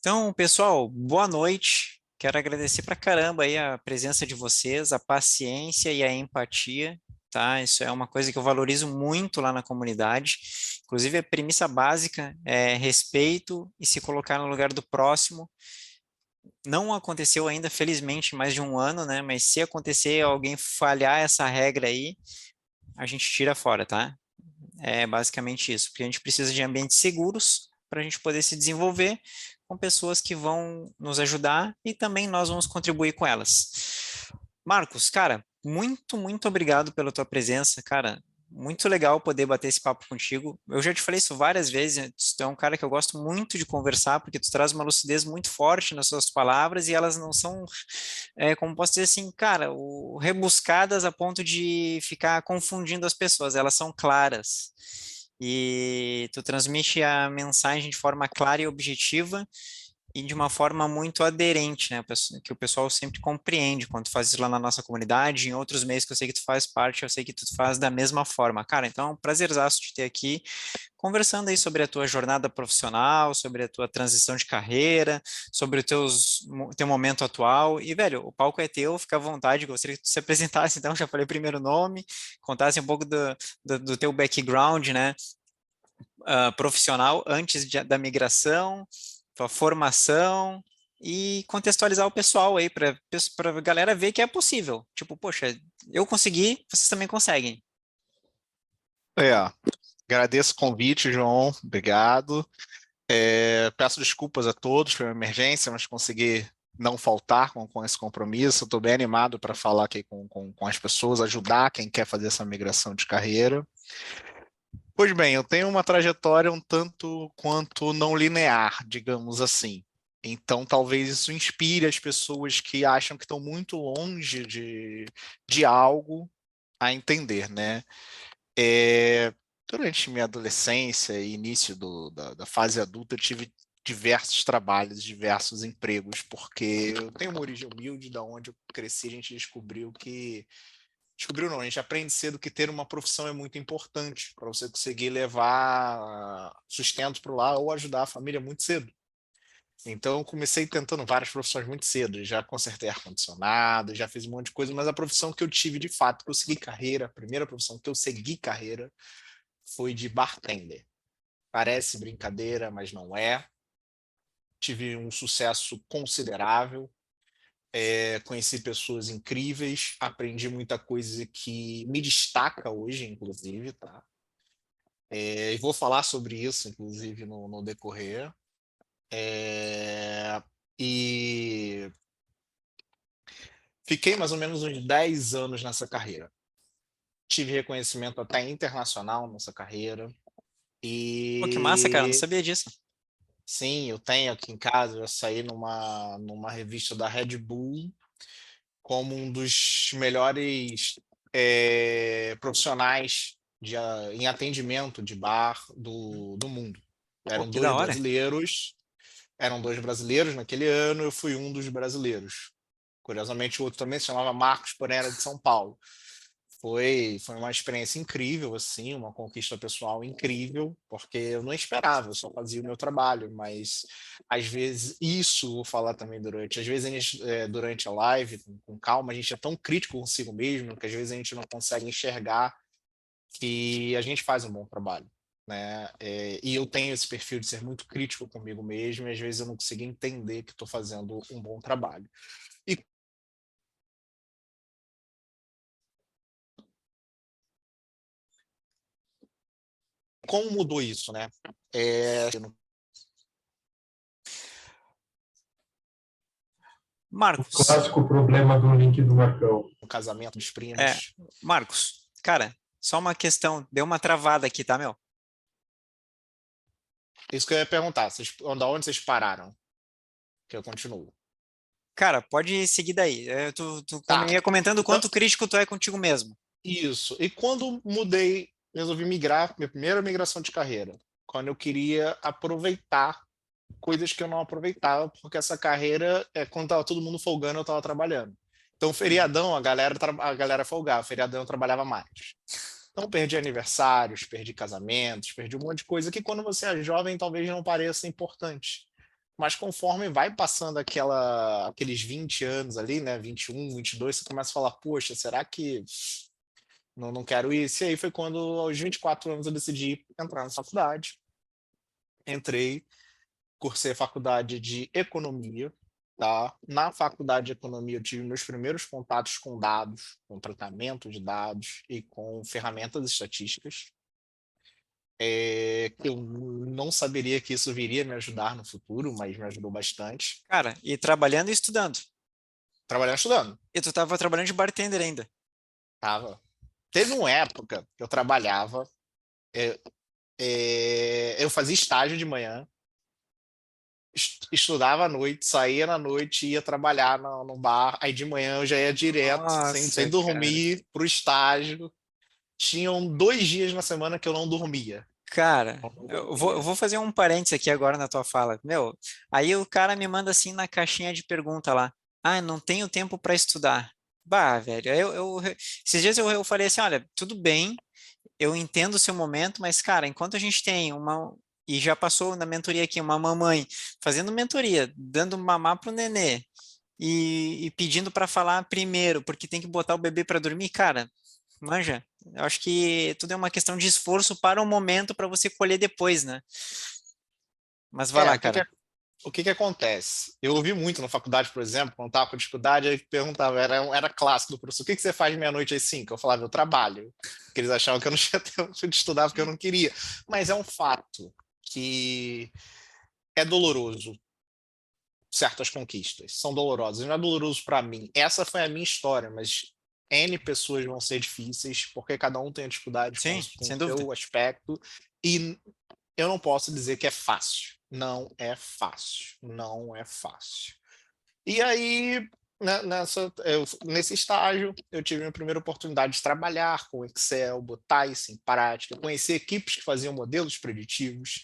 Então, pessoal, boa noite. Quero agradecer pra caramba aí a presença de vocês, a paciência e a empatia, tá? Isso é uma coisa que eu valorizo muito lá na comunidade. Inclusive, a premissa básica é respeito e se colocar no lugar do próximo. Não aconteceu ainda, felizmente, mais de um ano, né? Mas se acontecer alguém falhar essa regra aí, a gente tira fora, tá? É basicamente isso, porque a gente precisa de ambientes seguros para a gente poder se desenvolver com pessoas que vão nos ajudar e também nós vamos contribuir com elas. Marcos, cara, muito obrigado pela tua presença, cara. Muito legal poder bater esse papo contigo. Eu já te falei isso várias vezes. Tu é um cara que eu gosto muito de conversar, porque tu traz uma lucidez muito forte nas suas palavras e elas não são, como posso dizer assim, cara, rebuscadas a ponto de ficar confundindo as pessoas. Elas são claras. E tu transmite a mensagem de forma clara e objetiva e de uma forma muito aderente, né? Que o pessoal sempre compreende quando tu faz isso lá na nossa comunidade, em outros meios que eu sei que tu faz parte, eu sei que tu faz da mesma forma. Cara, então é um prazerzaço te ter aqui, conversando aí sobre a tua jornada profissional, sobre a tua transição de carreira, sobre o teu momento atual. E, velho, o palco é teu, fica à vontade, gostaria que tu se apresentasse, então, já falei primeiro nome, contasse um pouco do teu background, né? Profissional antes da migração, tua formação e contextualizar o pessoal aí para a galera ver que é possível. Tipo, poxa, eu consegui, vocês também conseguem. É, agradeço o convite, João. Obrigado. Peço desculpas a todos pela emergência, mas consegui não faltar com esse compromisso. Estou bem animado para falar aqui com as pessoas, ajudar quem quer fazer essa migração de carreira. Pois bem, eu tenho uma trajetória um tanto quanto não linear, digamos assim. Então, talvez isso inspire as pessoas que acham que estão muito longe de algo a entender, né? Durante minha adolescência e início da fase adulta, eu tive diversos trabalhos, diversos empregos, porque eu tenho uma origem humilde, da onde eu cresci, a gente descobriu que... Descobriu não, a gente aprende cedo que ter uma profissão é muito importante para você conseguir levar sustento para o lar ou ajudar a família muito cedo. Então, eu comecei tentando várias profissões muito cedo. Já consertei ar-condicionado, já fiz um monte de coisa, mas a profissão que eu tive de fato, que eu segui carreira, a primeira profissão que eu segui carreira, foi de bartender. Parece brincadeira, mas não é. Tive um sucesso considerável, conheci pessoas incríveis, aprendi muita coisa que me destaca hoje, inclusive, tá? E vou falar sobre isso, inclusive, no decorrer. É, e fiquei mais ou menos uns 10 anos nessa carreira. Tive reconhecimento até internacional nessa carreira. Pô, que massa, cara, não E sabia disso. sim, eu tenho aqui em casa, eu saí numa revista da Red Bull como um dos melhores profissionais em atendimento de bar do mundo. Pô, Eram que dois da hora. brasileiros, eram dois brasileiros naquele ano, eu fui um dos brasileiros. Curiosamente, o outro também se chamava Marcos, porém era de São Paulo. Foi uma experiência incrível, assim, uma conquista pessoal incrível, porque eu não esperava, eu só fazia o meu trabalho, mas às vezes, isso vou falar também às vezes durante a live, com calma, a gente é tão crítico consigo mesmo, que às vezes a gente não consegue enxergar que a gente faz um bom trabalho, né? E eu tenho esse perfil de ser muito crítico comigo mesmo, e às vezes eu não consigo entender que estou fazendo um bom trabalho. E como mudou isso, né? No Marcos, Clássico problema do link do Marcão. casamento dos é, primos. Marcos, cara, só uma questão, deu uma travada aqui, tá, meu? Isso que eu ia perguntar, da onde vocês pararam? Que eu continuo. Cara, pode seguir daí. Tá. Ia comentando o Então, quanto crítico tu é contigo mesmo. isso. E quando mudei, resolvi migrar, minha primeira migração de carreira, quando eu queria aproveitar coisas que eu não aproveitava, porque essa carreira, quando tava todo mundo folgando, eu tava trabalhando. Então, feriadão, a galera folgava, feriadão eu trabalhava mais. Então, perdi aniversários, perdi casamentos, perdi um monte de coisa que quando você é jovem talvez não pareça importante. mas conforme vai passando aqueles 20 anos ali, né, 21, 22, você começa a falar, poxa, será que não quero isso? E aí foi quando, aos 24 anos, eu decidi entrar na faculdade. Entrei, cursei a faculdade de economia, tá? Na faculdade de economia eu tive meus primeiros contatos com dados, com tratamento de dados e com ferramentas estatísticas, que eu não saberia que isso viria me ajudar no futuro, mas me ajudou bastante. Cara, e trabalhando e estudando. Trabalhando estudando, E tu tava trabalhando de bartender ainda. tava. Teve uma época que eu trabalhava, eu fazia estágio de manhã, estudava à noite, saía na noite, ia trabalhar no bar, aí de manhã eu já ia direto, sem Nossa, cara. dormir, para o estágio. Tinham 2 dias na semana que eu não dormia. Cara, Eu não eu vou dormia. fazer um parênteses aqui agora na tua fala. Meu, aí o cara me manda assim na caixinha de pergunta lá. Ah, não tenho tempo para estudar. Bah, velho, esses dias eu falei assim, olha, tudo bem, eu entendo o seu momento, mas, cara, enquanto a gente tem e já passou na mentoria aqui, uma mamãe fazendo mentoria, dando mamar pro nenê e pedindo para falar primeiro, porque tem que botar o bebê para dormir, cara, manja, eu acho que tudo é uma questão de esforço para o momento para você colher depois, né? Mas vai lá, O que que, cara. o que que acontece? Eu ouvi muito na faculdade, por exemplo, quando estava com dificuldade, aí perguntava, era clássico do professor, o que que você faz meia-noite às 5? Eu falava, eu trabalho. Porque eles achavam que eu não tinha tempo de estudar porque eu não queria. Mas é um fato que é doloroso. Certas conquistas são dolorosas. Não é doloroso para mim. Essa foi a minha história, mas N pessoas vão ser difíceis, porque cada um tem dificuldade Sim, com o sem dúvida. seu aspecto. E eu não posso dizer que é fácil. Não é fácil. Não é fácil. E aí, né, nesse estágio, eu tive a minha primeira oportunidade de trabalhar com Excel, botar isso em prática, conhecer equipes que faziam modelos preditivos.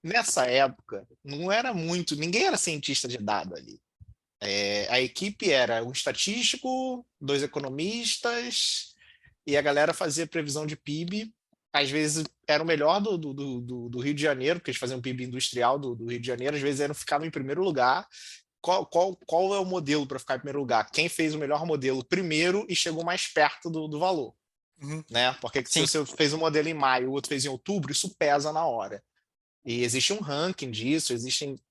Nessa época, não era muito, ninguém era cientista de dados ali. A equipe era um estatístico, 2 economistas, e a galera fazia previsão de PIB. Às vezes era o melhor do Rio de Janeiro, porque eles faziam PIB industrial do Rio de Janeiro, às vezes ficava em primeiro lugar. Qual é o modelo para ficar em primeiro lugar? Quem fez o melhor modelo primeiro e chegou mais perto do valor, Uhum. né? Porque se Sim, você fez um modelo em maio, o outro fez em outubro, isso pesa na hora. E existe um ranking disso, existem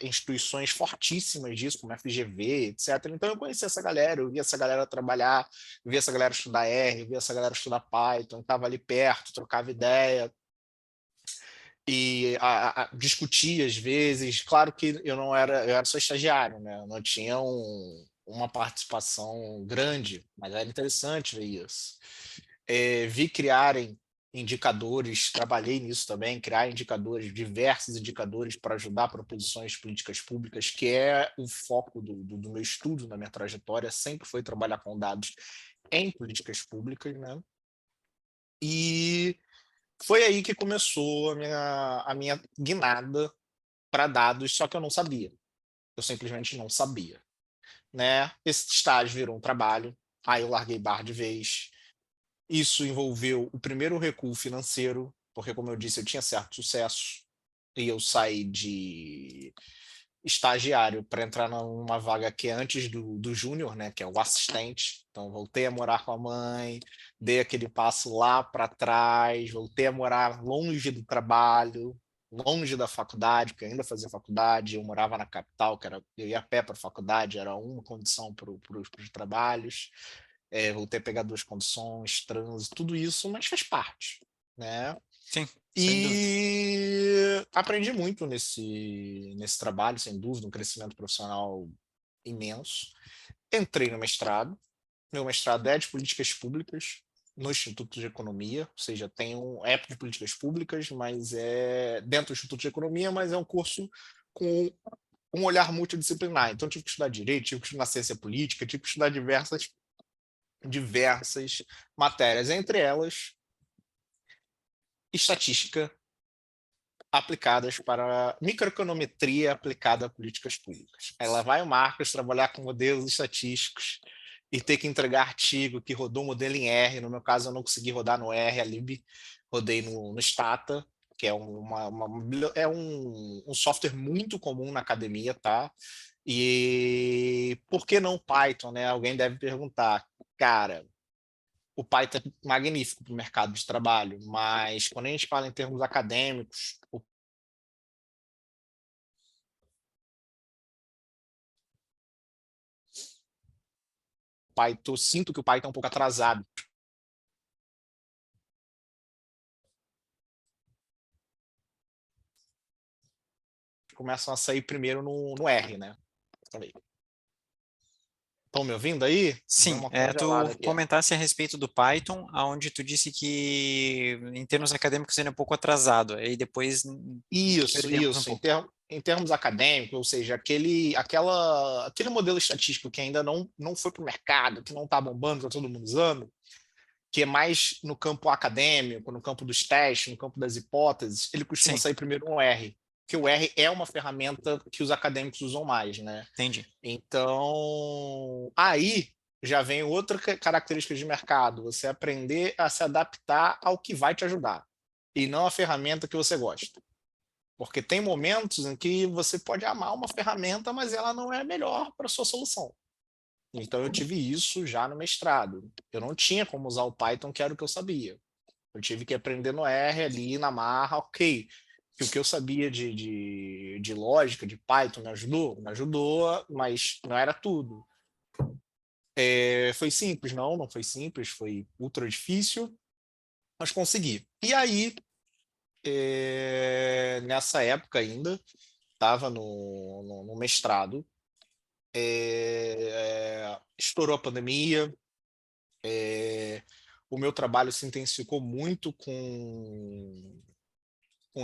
instituições fortíssimas disso, como a FGV, etc. Então eu conheci essa galera, eu vi essa galera trabalhar, eu vi essa galera estudar R, eu vi essa galera estudar Python, estava ali perto, trocava ideia e discutia às vezes. Claro que eu era só estagiário, né? Eu não tinha uma participação grande, mas era interessante ver isso. Vi criarem indicadores, trabalhei nisso também, criar indicadores, diversos indicadores para ajudar proposições políticas públicas, que é o foco do meu estudo, na minha trajetória, sempre foi trabalhar com dados em políticas públicas, né? E foi aí que começou a minha guinada para dados, só que eu não sabia. Eu simplesmente não sabia, né? Esse estágio virou um trabalho, aí eu larguei bar de vez. Isso envolveu o primeiro recuo financeiro, porque, como eu disse, eu tinha certo sucesso, e eu saí de estagiário para entrar numa vaga que é antes do júnior, né, que é o assistente. Então, voltei a morar com a mãe, dei aquele passo lá para trás, voltei a morar longe do trabalho, longe da faculdade, porque eu ainda fazia faculdade, eu morava na capital, eu ia a pé para a faculdade, era uma condição para os trabalhos. Voltei a pegar 2 condições, trânsito, tudo isso, mas faz parte, né? sim, sem dúvida. E aprendi muito nesse trabalho, sem dúvida, um crescimento profissional imenso. Entrei no mestrado, meu mestrado é de políticas públicas no Instituto de Economia, ou seja, é de políticas públicas, mas é dentro do Instituto de Economia, mas é um curso com um olhar multidisciplinar. Então, tive que estudar direito, tive que estudar ciência política, tive que estudar diversas matérias, entre elas estatística aplicadas para microeconometria aplicada a políticas públicas. Aí lá vai o Marcos trabalhar com modelos estatísticos e ter que entregar artigo que rodou o modelo em R. No meu caso, eu não consegui rodar no R, a lib, rodei no Stata, que é é um software muito comum na academia, tá? E por que não Python, né? Alguém deve perguntar. Cara, o Python é magnífico para o mercado de trabalho, mas quando a gente fala em termos acadêmicos, o Python, eu sinto que o Python é um pouco atrasado. Começam a sair primeiro no R, né? Estão me ouvindo aí? Deu Sim, uma tu congelada aqui. comentasse a respeito do Python, aonde tu disse que em termos acadêmicos ele é um pouco atrasado, aí depois perdemos um Isso. pouco. Em termos acadêmicos, ou seja, aquele modelo estatístico que ainda não foi para o mercado, que não está bombando, está todo mundo usando, que é mais no campo acadêmico, no campo dos testes, no campo das hipóteses, ele costuma Sim, sair primeiro no R, porque o R é uma ferramenta que os acadêmicos usam mais, né? entendi. Então, aí já vem outra característica de mercado, você aprender a se adaptar ao que vai te ajudar, e não a ferramenta que você gosta. Porque tem momentos em que você pode amar uma ferramenta, mas ela não é a melhor para a sua solução. Então eu tive isso já no mestrado. Eu não tinha como usar o Python, que era o que eu sabia. Eu tive que aprender no R ali, na marra, ok. Que o que eu sabia de lógica, de Python, me ajudou, mas não era tudo. Foi simples? Não foi simples, foi ultra difícil, mas consegui. E aí, nessa época ainda, estava no mestrado, estourou a pandemia, o meu trabalho se intensificou muito com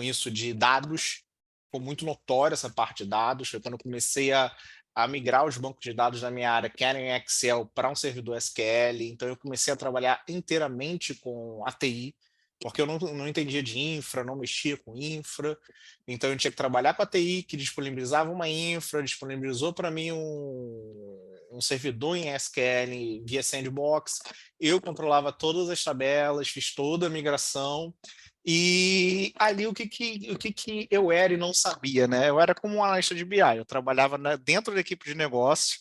isso de dados, ficou muito notória essa parte de dados, foi quando eu comecei a migrar os bancos de dados da minha área, que eram em Excel, para um servidor SQL, então eu comecei a trabalhar inteiramente com ATI, porque eu não entendia de infra, não mexia com infra, então eu tinha que trabalhar com a TI, que disponibilizava uma infra, disponibilizou para mim um servidor em SQL via Sandbox, eu controlava todas as tabelas, fiz toda a migração, e ali o que eu era e não sabia, né? Eu era como um analista de BI, eu trabalhava dentro da equipe de negócio,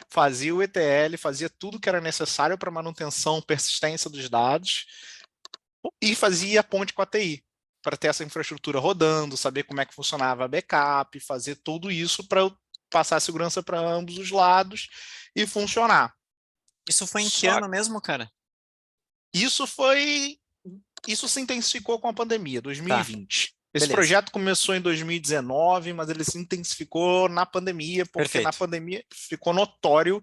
fazia o ETL, fazia tudo que era necessário para manutenção, persistência dos dados, e fazia a ponte com a TI, para ter essa infraestrutura rodando, saber como é que funcionava a backup, fazer tudo isso para eu passar a segurança para ambos os lados e funcionar. Isso foi em que Só ano mesmo, cara? isso foi Isso se intensificou com a pandemia, Tá, 2020. Esse beleza. projeto começou em 2019, mas ele se intensificou na pandemia, porque na Perfeito. pandemia ficou notório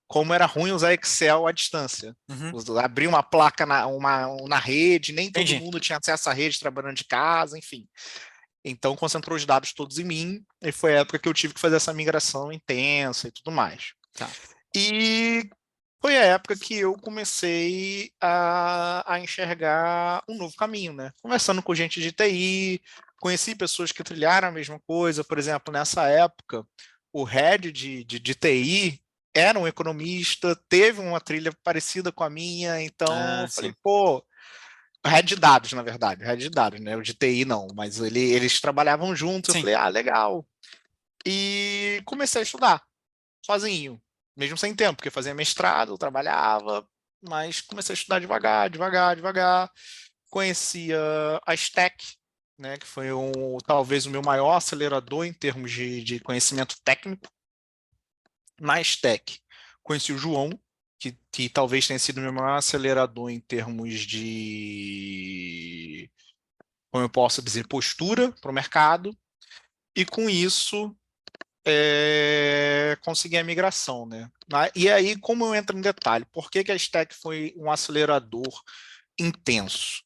como era ruim usar Excel à distância. Uhum, Abrir uma placa na rede, nem todo entendi. mundo tinha acesso à rede trabalhando de casa, enfim. Então concentrou os dados todos em mim, e foi a época que eu tive que fazer essa migração intensa e tudo mais. Tá. E foi a época que eu comecei a enxergar um novo caminho, né? Conversando com gente de TI, conheci pessoas que trilharam a mesma coisa. Por exemplo, nessa época, o head de TI era um economista, teve uma trilha parecida com a minha, então Ah, eu falei, sim. pô, head de dados, na verdade, head de dados, né? O de TI não, mas eles trabalhavam juntos. Eu Sim. falei, ah, legal. E comecei a estudar sozinho, mesmo sem tempo, porque fazia mestrado, trabalhava, mas comecei a estudar devagar, devagar, devagar. Conhecia a Stack, né, que foi talvez o meu maior acelerador em termos de conhecimento técnico. Na Stack, conheci o João, que talvez tenha sido o meu maior acelerador em termos de, como eu posso dizer, postura para o mercado. E com isso, conseguir a migração, né? E aí, como eu entro em detalhe, por que que a Stack foi um acelerador intenso?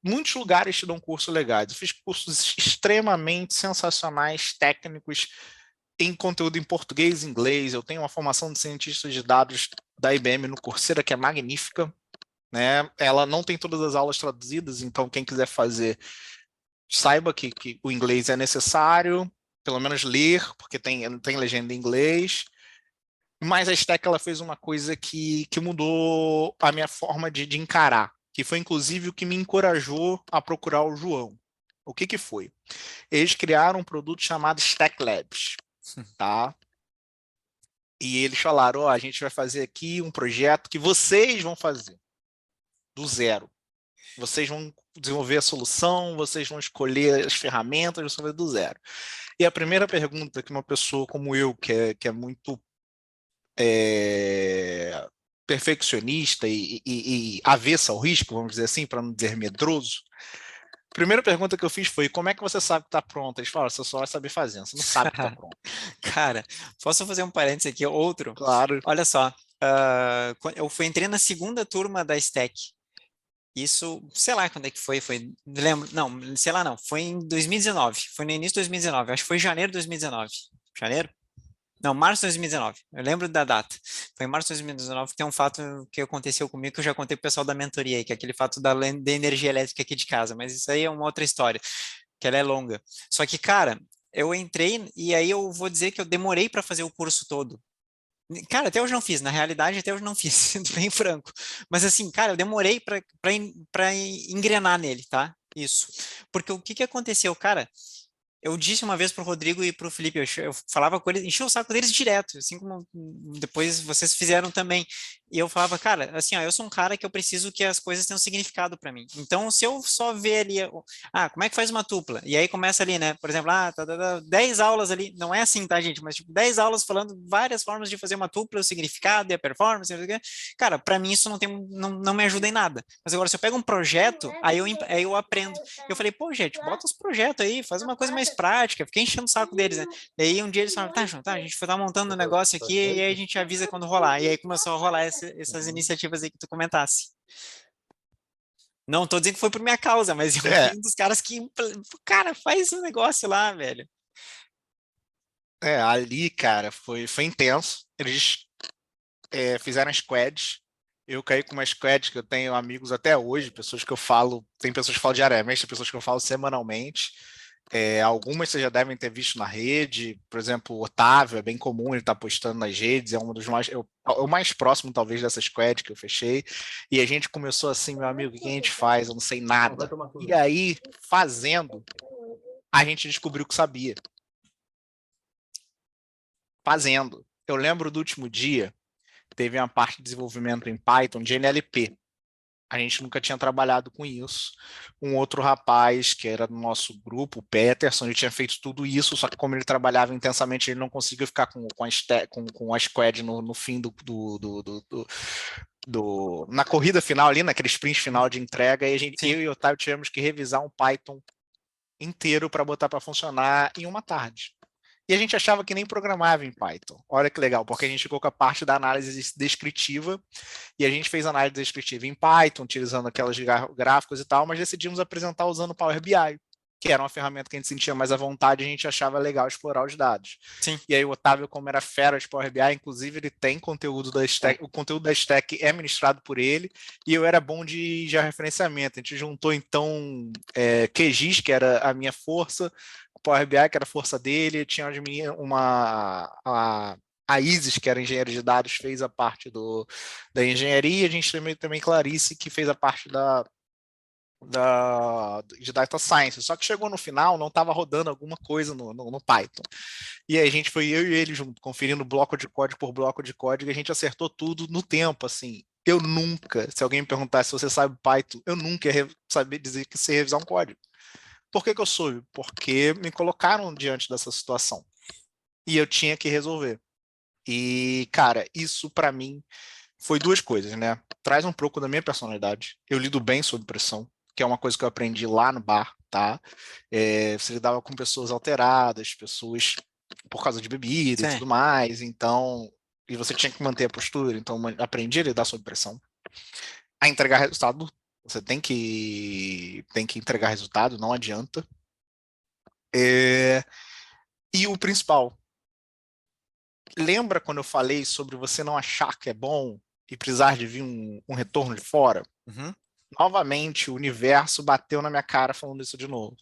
Muitos lugares te dão cursos legais. Eu fiz cursos extremamente sensacionais, técnicos, em conteúdo em português e inglês. Eu tenho uma formação de cientista de dados da IBM no Coursera, que é magnífica, né? Ela não tem todas as aulas traduzidas, então quem quiser fazer, saiba que o inglês é necessário, pelo menos ler, porque tem legenda em inglês. Mas a Stack ela fez uma coisa que mudou a minha forma de encarar. que foi inclusive o que me encorajou a procurar o João. O que que foi? Eles criaram um produto chamado Stack Labs, tá? E eles falaram, ó, a gente vai fazer aqui um projeto que vocês vão fazer do zero. Vocês vão desenvolver a solução, vocês vão escolher as ferramentas, vocês vão fazer do zero. E a primeira pergunta que uma pessoa como eu, que é muito perfeccionista e avessa ao risco, vamos dizer assim, para não dizer medroso, a primeira pergunta que eu fiz foi, como é que você sabe que está pronto? Eles falaram, você só vai saber fazendo, você não sabe que está pronto. Cara, posso fazer um parênteses aqui, outro? Claro. Olha só, entrei na segunda turma da Stack. Isso, sei lá quando é que foi, lembro, não, sei lá não, foi em 2019, foi no início de 2019, acho que foi em janeiro de 2019. Janeiro? Não, março de 2019. Eu lembro da data. Foi em março de 2019 que tem um fato que aconteceu comigo que eu já contei pro pessoal da mentoria aí, que é aquele fato da energia elétrica aqui de casa, mas isso aí é uma outra história, que ela é longa. Só que, cara, eu entrei e aí eu vou dizer que eu demorei para fazer o curso todo. Cara, até hoje não fiz, na realidade até hoje não fiz, sendo bem franco. Mas assim, cara, eu demorei para engrenar nele, tá? Isso. Porque o que que aconteceu, cara? Eu disse uma vez pro Rodrigo e pro Felipe, eu falava com eles, enchia o saco deles direto, assim como depois vocês fizeram também. E eu falava, cara, assim, ó, eu sou um cara que eu preciso que as coisas tenham significado para mim. Então, se eu só ver ali, como é que faz uma tupla? E aí começa ali, né? Por exemplo, 10 aulas ali, não é assim, tá, gente? Mas tipo, 10 aulas falando várias formas de fazer uma tupla, o significado e a performance. Não sei o quê. Cara, para mim isso não me ajuda em nada. Mas agora, se eu pego um projeto, aí eu aprendo. Eu falei, pô, gente, bota os projetos aí, faz uma coisa mais prática, fiquei enchendo o saco deles, né? Daí um dia eles falaram, tá, João, tá, a gente foi montando um negócio aqui e aí a gente avisa quando rolar. E aí começou a rolar essas iniciativas aí que tu comentasse. Não tô dizendo que foi por minha causa, mas eu É, fui um dos caras que, cara, faz um negócio lá, velho. ali, cara, foi intenso. Eles fizeram squads. Eu caí com uma squad que eu tenho amigos até hoje, pessoas que eu falo, tem pessoas que falam diariamente, tem pessoas que eu falo semanalmente. Algumas vocês já devem ter visto na rede, por exemplo, o Otávio, é bem comum ele estar postando nas redes, é um dos mais, o mais próximo talvez dessa squad que eu fechei, e a gente começou assim, meu amigo, o que a gente faz? Eu não sei nada. E aí, fazendo, a gente descobriu que sabia. Fazendo. Eu lembro do último dia, teve uma parte de desenvolvimento em Python de NLP. A gente nunca tinha trabalhado com isso. Um outro rapaz que era do nosso grupo, o Peterson, ele tinha feito tudo isso, só que como ele trabalhava intensamente, ele não conseguiu ficar com a squad no fim na corrida final ali, naquele sprint final de entrega, e Sim. eu e o Otávio tivemos que revisar um Python inteiro para botar para funcionar em uma tarde. E a gente achava que nem programava em Python. Olha que legal, porque a gente ficou com a parte da análise descritiva e a gente fez análise descritiva em Python, utilizando aquelas gráficos e tal, mas decidimos apresentar usando o Power BI, que era uma ferramenta que a gente sentia mais à vontade e a gente achava legal explorar os dados. Sim. E aí o Otávio, como era fera de Power BI, inclusive ele tem conteúdo da Stack, o conteúdo da Stack é ministrado por ele, e eu era bom de referenciamento. A gente juntou então QGIS, que era a minha força, o Power BI, que era a força dele, tinha a Isis, que era engenheiro de dados, fez a parte da engenharia, a gente também Clarice, que fez a parte de data science, só que chegou no final, não estava rodando alguma coisa no Python. E aí a gente foi, eu e ele junto, conferindo bloco de código por bloco de código, e a gente acertou tudo no tempo, assim. Eu nunca, se alguém me perguntasse se você sabe Python, eu nunca ia saber dizer que sei revisar um código. Por que que eu soube? Porque me colocaram diante dessa situação. E eu tinha que resolver. E, cara, isso para mim foi duas coisas, né? Traz um pouco da minha personalidade. Eu lido bem sob pressão, que é uma coisa que eu aprendi lá no bar, tá? Você lidava com pessoas alteradas, pessoas por causa de bebida e Sim. tudo mais, então... E você tinha que manter a postura, então aprendi a lidar sob pressão. A entregar resultado, você tem que entregar resultado, não adianta. E o principal, lembra quando eu falei sobre você não achar que é bom e precisar de vir um retorno de fora? Uhum. Novamente, o universo bateu na minha cara falando isso de novo.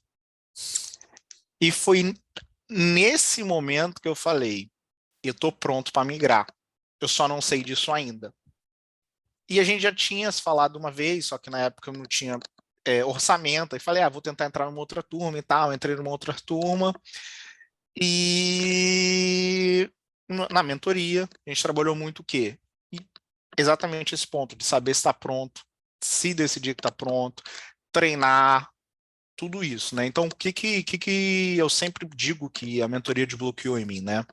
E foi nesse momento que eu falei, eu estou pronto para migrar. Eu só não sei disso ainda. E a gente já tinha se falado uma vez, só que na época eu não tinha orçamento, e falei, vou tentar entrar numa outra turma e tal, entrei numa outra turma, e na mentoria, a gente trabalhou muito o quê? Exatamente esse ponto, de saber se está pronto, se decidir que está pronto, treinar, tudo isso, né? Então, o que eu sempre digo que a mentoria desbloqueou em mim, né?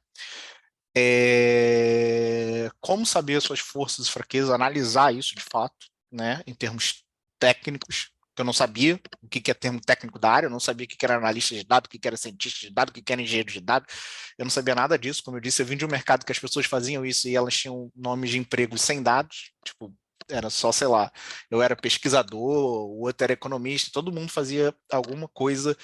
Como saber as suas forças e fraquezas, analisar isso de fato, né? Em termos técnicos, que eu não sabia o que é termo técnico da área, eu não sabia o que era analista de dados, o que era cientista de dados, o que era engenheiro de dados, eu não sabia nada disso. Como eu disse, eu vim de um mercado que as pessoas faziam isso e elas tinham nomes de empregos sem dados, tipo, era só, sei lá, eu era pesquisador, o outro era economista, todo mundo fazia alguma coisa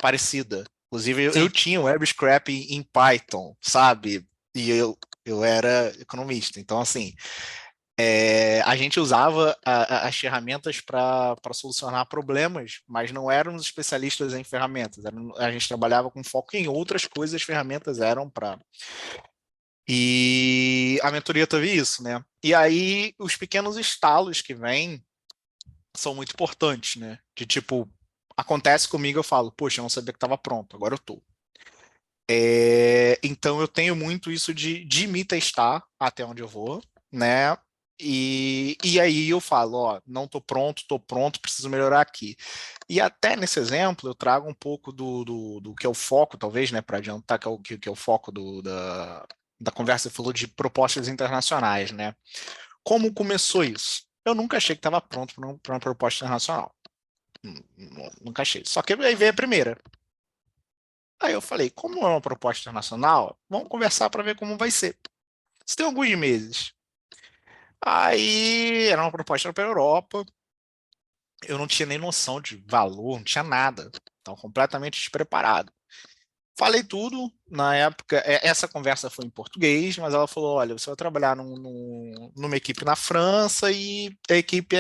parecida. Inclusive, eu Sim. tinha web scraping em Python, sabe? E eu era economista. Então, assim, a gente usava as ferramentas para solucionar problemas, mas não éramos especialistas em ferramentas. A gente trabalhava com foco em outras coisas, as ferramentas eram para. E a mentoria teve isso, né? E aí, os pequenos estalos que vêm são muito importantes, né? De tipo, acontece comigo, eu falo, poxa, eu não sabia que estava pronto, agora eu tô. Então eu tenho muito isso de me testar até onde eu vou, né? E aí eu falo, ó, não tô pronto, preciso melhorar aqui. E até nesse exemplo eu trago um pouco do que é o foco, talvez, né, para adiantar, que é o foco da conversa. Você falou de propostas internacionais, né? Como começou isso? Eu nunca achei que estava pronto para uma proposta internacional. Nunca achei. Só que aí veio a primeira. Aí eu falei, como é uma proposta internacional, vamos conversar para ver como vai ser. Isso tem alguns meses. Aí era uma proposta para a Europa, eu não tinha nem noção de valor, não tinha nada. Estava completamente despreparado. Falei tudo, na época, essa conversa foi em português, mas ela falou, olha, você vai trabalhar numa equipe na França e a equipe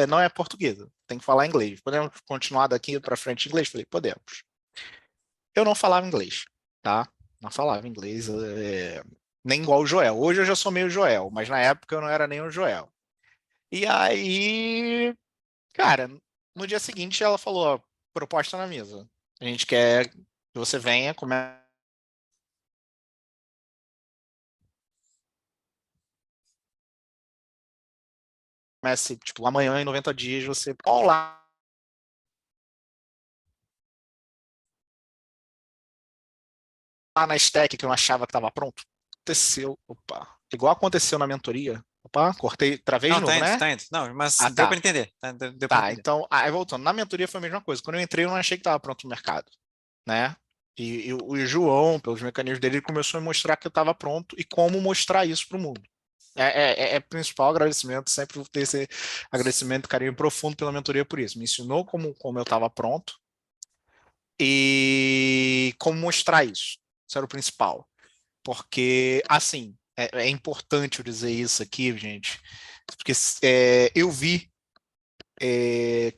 não é portuguesa, tem que falar inglês. Podemos continuar daqui para frente em inglês? Falei, podemos. Eu não falava inglês, tá? Não falava inglês, nem igual o Joel. Hoje eu já sou meio Joel, mas na época eu não era nem o Joel. E aí, cara, no dia seguinte ela falou, ó, proposta na mesa. A gente quer que você venha, comece, tipo, amanhã em 90 dias você, olá, lá na stack que eu achava que estava pronto. Aconteceu, opa, igual aconteceu na mentoria. Opa, cortei, travei de Não, novo, né? tá indo. Não, mas Ah, deu para tá. entender. Tá, deu para Tá, entender. então, aí voltando, na mentoria foi a mesma coisa. Quando eu entrei, eu não achei que estava pronto o mercado, né? E o João, pelos mecanismos dele, ele começou a mostrar que eu estava pronto e como mostrar isso para o mundo. É principal agradecimento, sempre vou ter esse agradecimento, carinho profundo pela mentoria por isso. Me ensinou como eu estava pronto e como mostrar isso. Isso era o principal. Porque, assim, é importante eu dizer isso aqui, gente, porque eu vi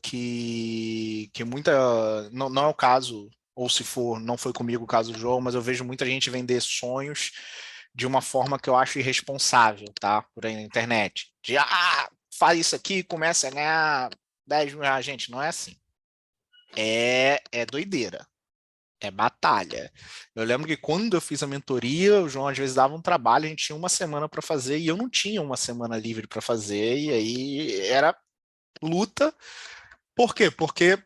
que muita. Não, não é o caso, ou se for, não foi comigo o caso do João, mas eu vejo muita gente vender sonhos de uma forma que eu acho irresponsável, tá? Por aí na internet. De, faz isso aqui, começa a ganhar 10 mil reais. Gente, não é assim. É doideira. É batalha. Eu lembro que quando eu fiz a mentoria, o João às vezes dava um trabalho, a gente tinha uma semana para fazer e eu não tinha uma semana livre para fazer, e aí era luta. Por quê? Porque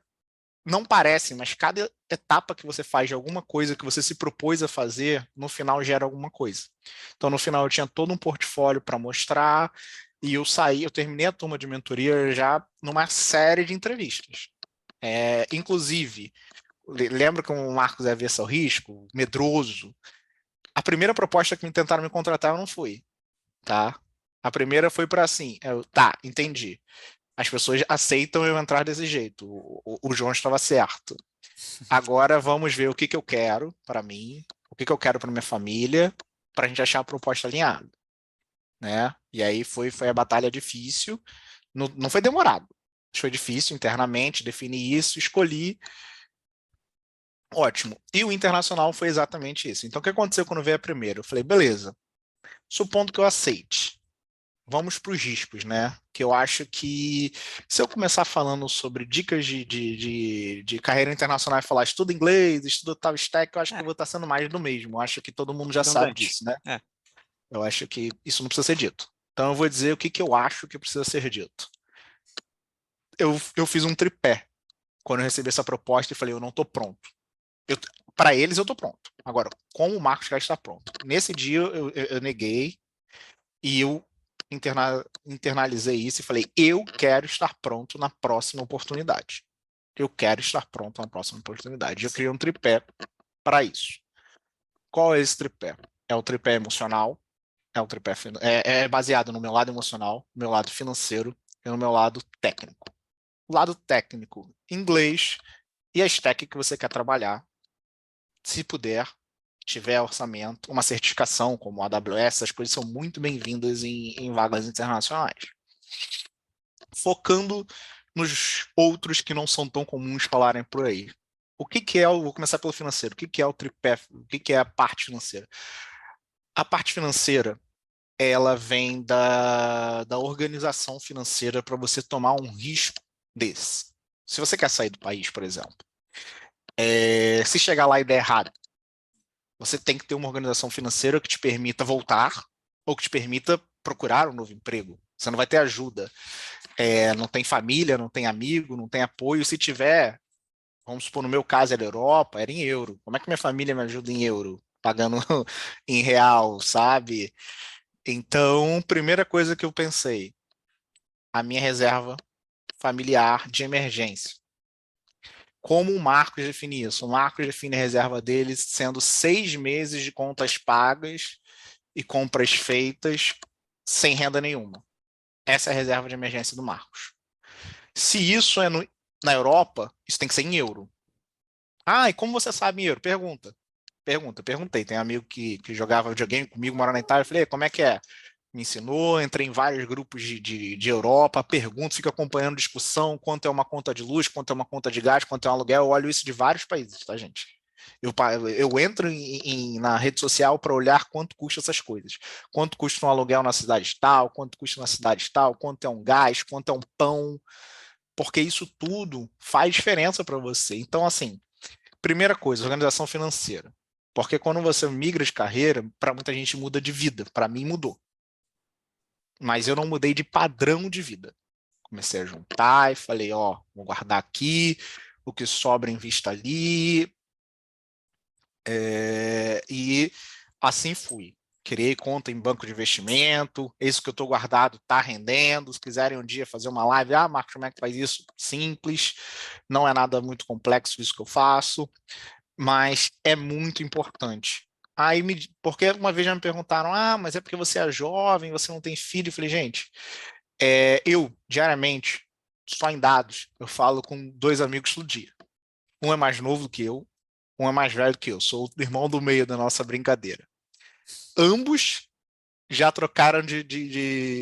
não parece, mas cada etapa que você faz de alguma coisa que você se propôs a fazer, no final gera alguma coisa. Então, no final, eu tinha todo um portfólio para mostrar e eu terminei a turma de mentoria já numa série de entrevistas. Inclusive, lembra que o Marcos é avesso ao risco, medroso? A primeira proposta que me tentaram me contratar, eu não fui, tá? A primeira foi para assim, tá, entendi. As pessoas aceitam eu entrar desse jeito. O João estava certo. Agora vamos ver o que eu quero para mim, o que eu quero para minha família, para a gente achar a proposta alinhada, né? E aí foi a batalha difícil. Não, não foi demorado. Foi difícil internamente definir isso, escolhi. Ótimo. E o internacional foi exatamente isso. Então, o que aconteceu quando veio a primeira? Eu falei, beleza, supondo que eu aceite. vamos para os riscos, né? Que eu acho que se eu começar falando sobre dicas de carreira internacional e falar estuda inglês, estuda tal stack, eu acho que eu vou estar sendo mais do mesmo. Eu acho que todo mundo já sabe redundante. disso, né? É, Eu acho que isso não precisa ser dito. Então eu vou dizer o que, que eu acho que precisa ser dito. Eu fiz um tripé quando eu recebi essa proposta e falei, eu não estou pronto. Para eles eu estou pronto. Agora, como o Marcos já está pronto? Nesse dia eu neguei e eu internalizei isso e falei, eu quero estar pronto na próxima oportunidade. Eu quero estar pronto na próxima oportunidade. Eu criei um tripé para isso. Qual é esse tripé? É o tripé emocional, é o tripé é baseado no meu lado emocional, no meu lado financeiro e no meu lado técnico. O lado técnico, inglês e a stack que você quer trabalhar, se puder, tiver orçamento, uma certificação como a AWS, essas coisas são muito bem-vindas em vagas internacionais. Focando nos outros que não são tão comuns falarem por aí. O que, que é, vou começar pelo financeiro, o que, que é o tripé, o que, que é a parte financeira? A parte financeira, ela vem da organização financeira para você tomar um risco desse. Se você quer sair do país, por exemplo, se chegar lá e der errado, você tem que ter uma organização financeira que te permita voltar ou que te permita procurar um novo emprego. Você não vai ter ajuda. Não tem família, não tem amigo, não tem apoio. Se tiver, vamos supor, no meu caso era Europa, era em euro. Como é que minha família me ajuda em euro? Pagando em real, sabe? Então, primeira coisa que eu pensei, a minha reserva familiar de emergência. Como o Marcos define isso? O Marcos define a reserva dele sendo 6 meses de contas pagas e compras feitas sem renda nenhuma. Essa é a reserva de emergência do Marcos. Se isso é na Europa, isso tem que ser em euro. Ah, e como você sabe em euro? Perguntei. Tem um amigo que jogava videogame comigo, mora na Itália. Eu falei, como é que é? Me ensinou, entrei em vários grupos de Europa, pergunto, fico acompanhando discussão, quanto é uma conta de luz, quanto é uma conta de gás, quanto é um aluguel, eu olho isso de vários países, tá, gente? Eu entro na rede social para olhar quanto custa essas coisas. Quanto custa um aluguel na cidade tal, quanto custa na cidade tal, quanto é um gás, quanto é um pão, porque isso tudo faz diferença para você. Então, assim, primeira coisa, organização financeira. Porque quando você migra de carreira, para muita gente muda de vida. Para mim mudou. Mas eu não mudei de padrão de vida. Comecei a juntar e falei, ó, vou guardar aqui, o que sobra invista ali. E assim fui. Criei conta em banco de investimento, isso que eu estou guardado está rendendo. Se quiserem um dia fazer uma live, Marcos, como é que faz isso? Simples, não é nada muito complexo isso que eu faço, mas é muito importante. Porque uma vez já me perguntaram, mas é porque você é jovem, você não tem filho. Eu falei, gente, eu, diariamente, só em dados, eu falo com 2 amigos todo dia. Um é mais novo do que eu, um é mais velho do que eu. Sou o irmão do meio da nossa brincadeira. Ambos já trocaram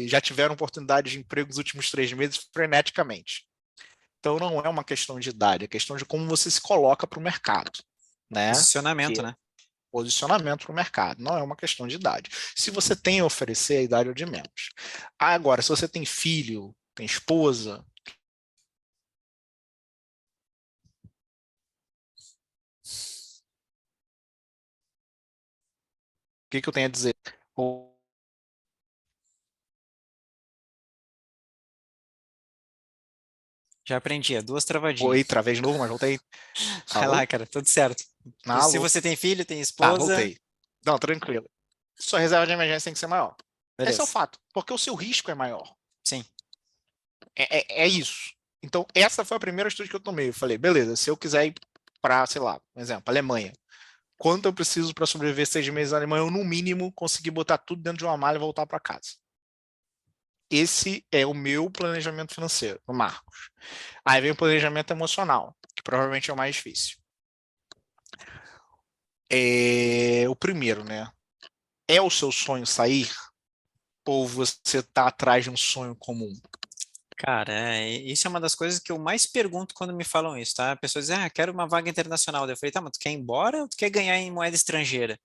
já tiveram oportunidade de emprego nos últimos 3 meses freneticamente. Então não é uma questão de idade, é questão de como você se coloca para o mercado, né? posicionamento, Que né? posicionamento para o mercado, não é uma questão de idade. Se você tem a oferecer, a idade é de menos. Agora, se você tem filho, tem esposa, o que eu tenho a dizer? Já aprendi, é duas travadinhas. Oi, travei de novo, mas voltei. Vai Alô? lá, cara, tudo certo. Se Alô? você tem filho, tem Tá, esposa, voltei. Não, tranquilo. Sua reserva de emergência tem que ser maior. Esse é o beleza. fato, porque o seu risco é maior. Sim, É isso. Então, essa foi a primeira atitude que eu tomei. Eu falei, beleza, se eu quiser ir para, sei lá, por exemplo, Alemanha, quanto eu preciso para sobreviver 6 meses na Alemanha? Eu, no mínimo, conseguir botar tudo dentro de uma malha e voltar para casa. Esse é o meu planejamento financeiro, o Marcos. Aí vem o planejamento emocional, que provavelmente é o mais difícil. O primeiro, né? É o seu sonho sair? Ou você está atrás de um sonho comum? cara, isso é uma das coisas que eu mais pergunto quando me falam isso, tá? A pessoa diz, quero uma vaga internacional. Daí eu falei, tá, mas tu quer ir embora ou tu quer ganhar em moeda estrangeira?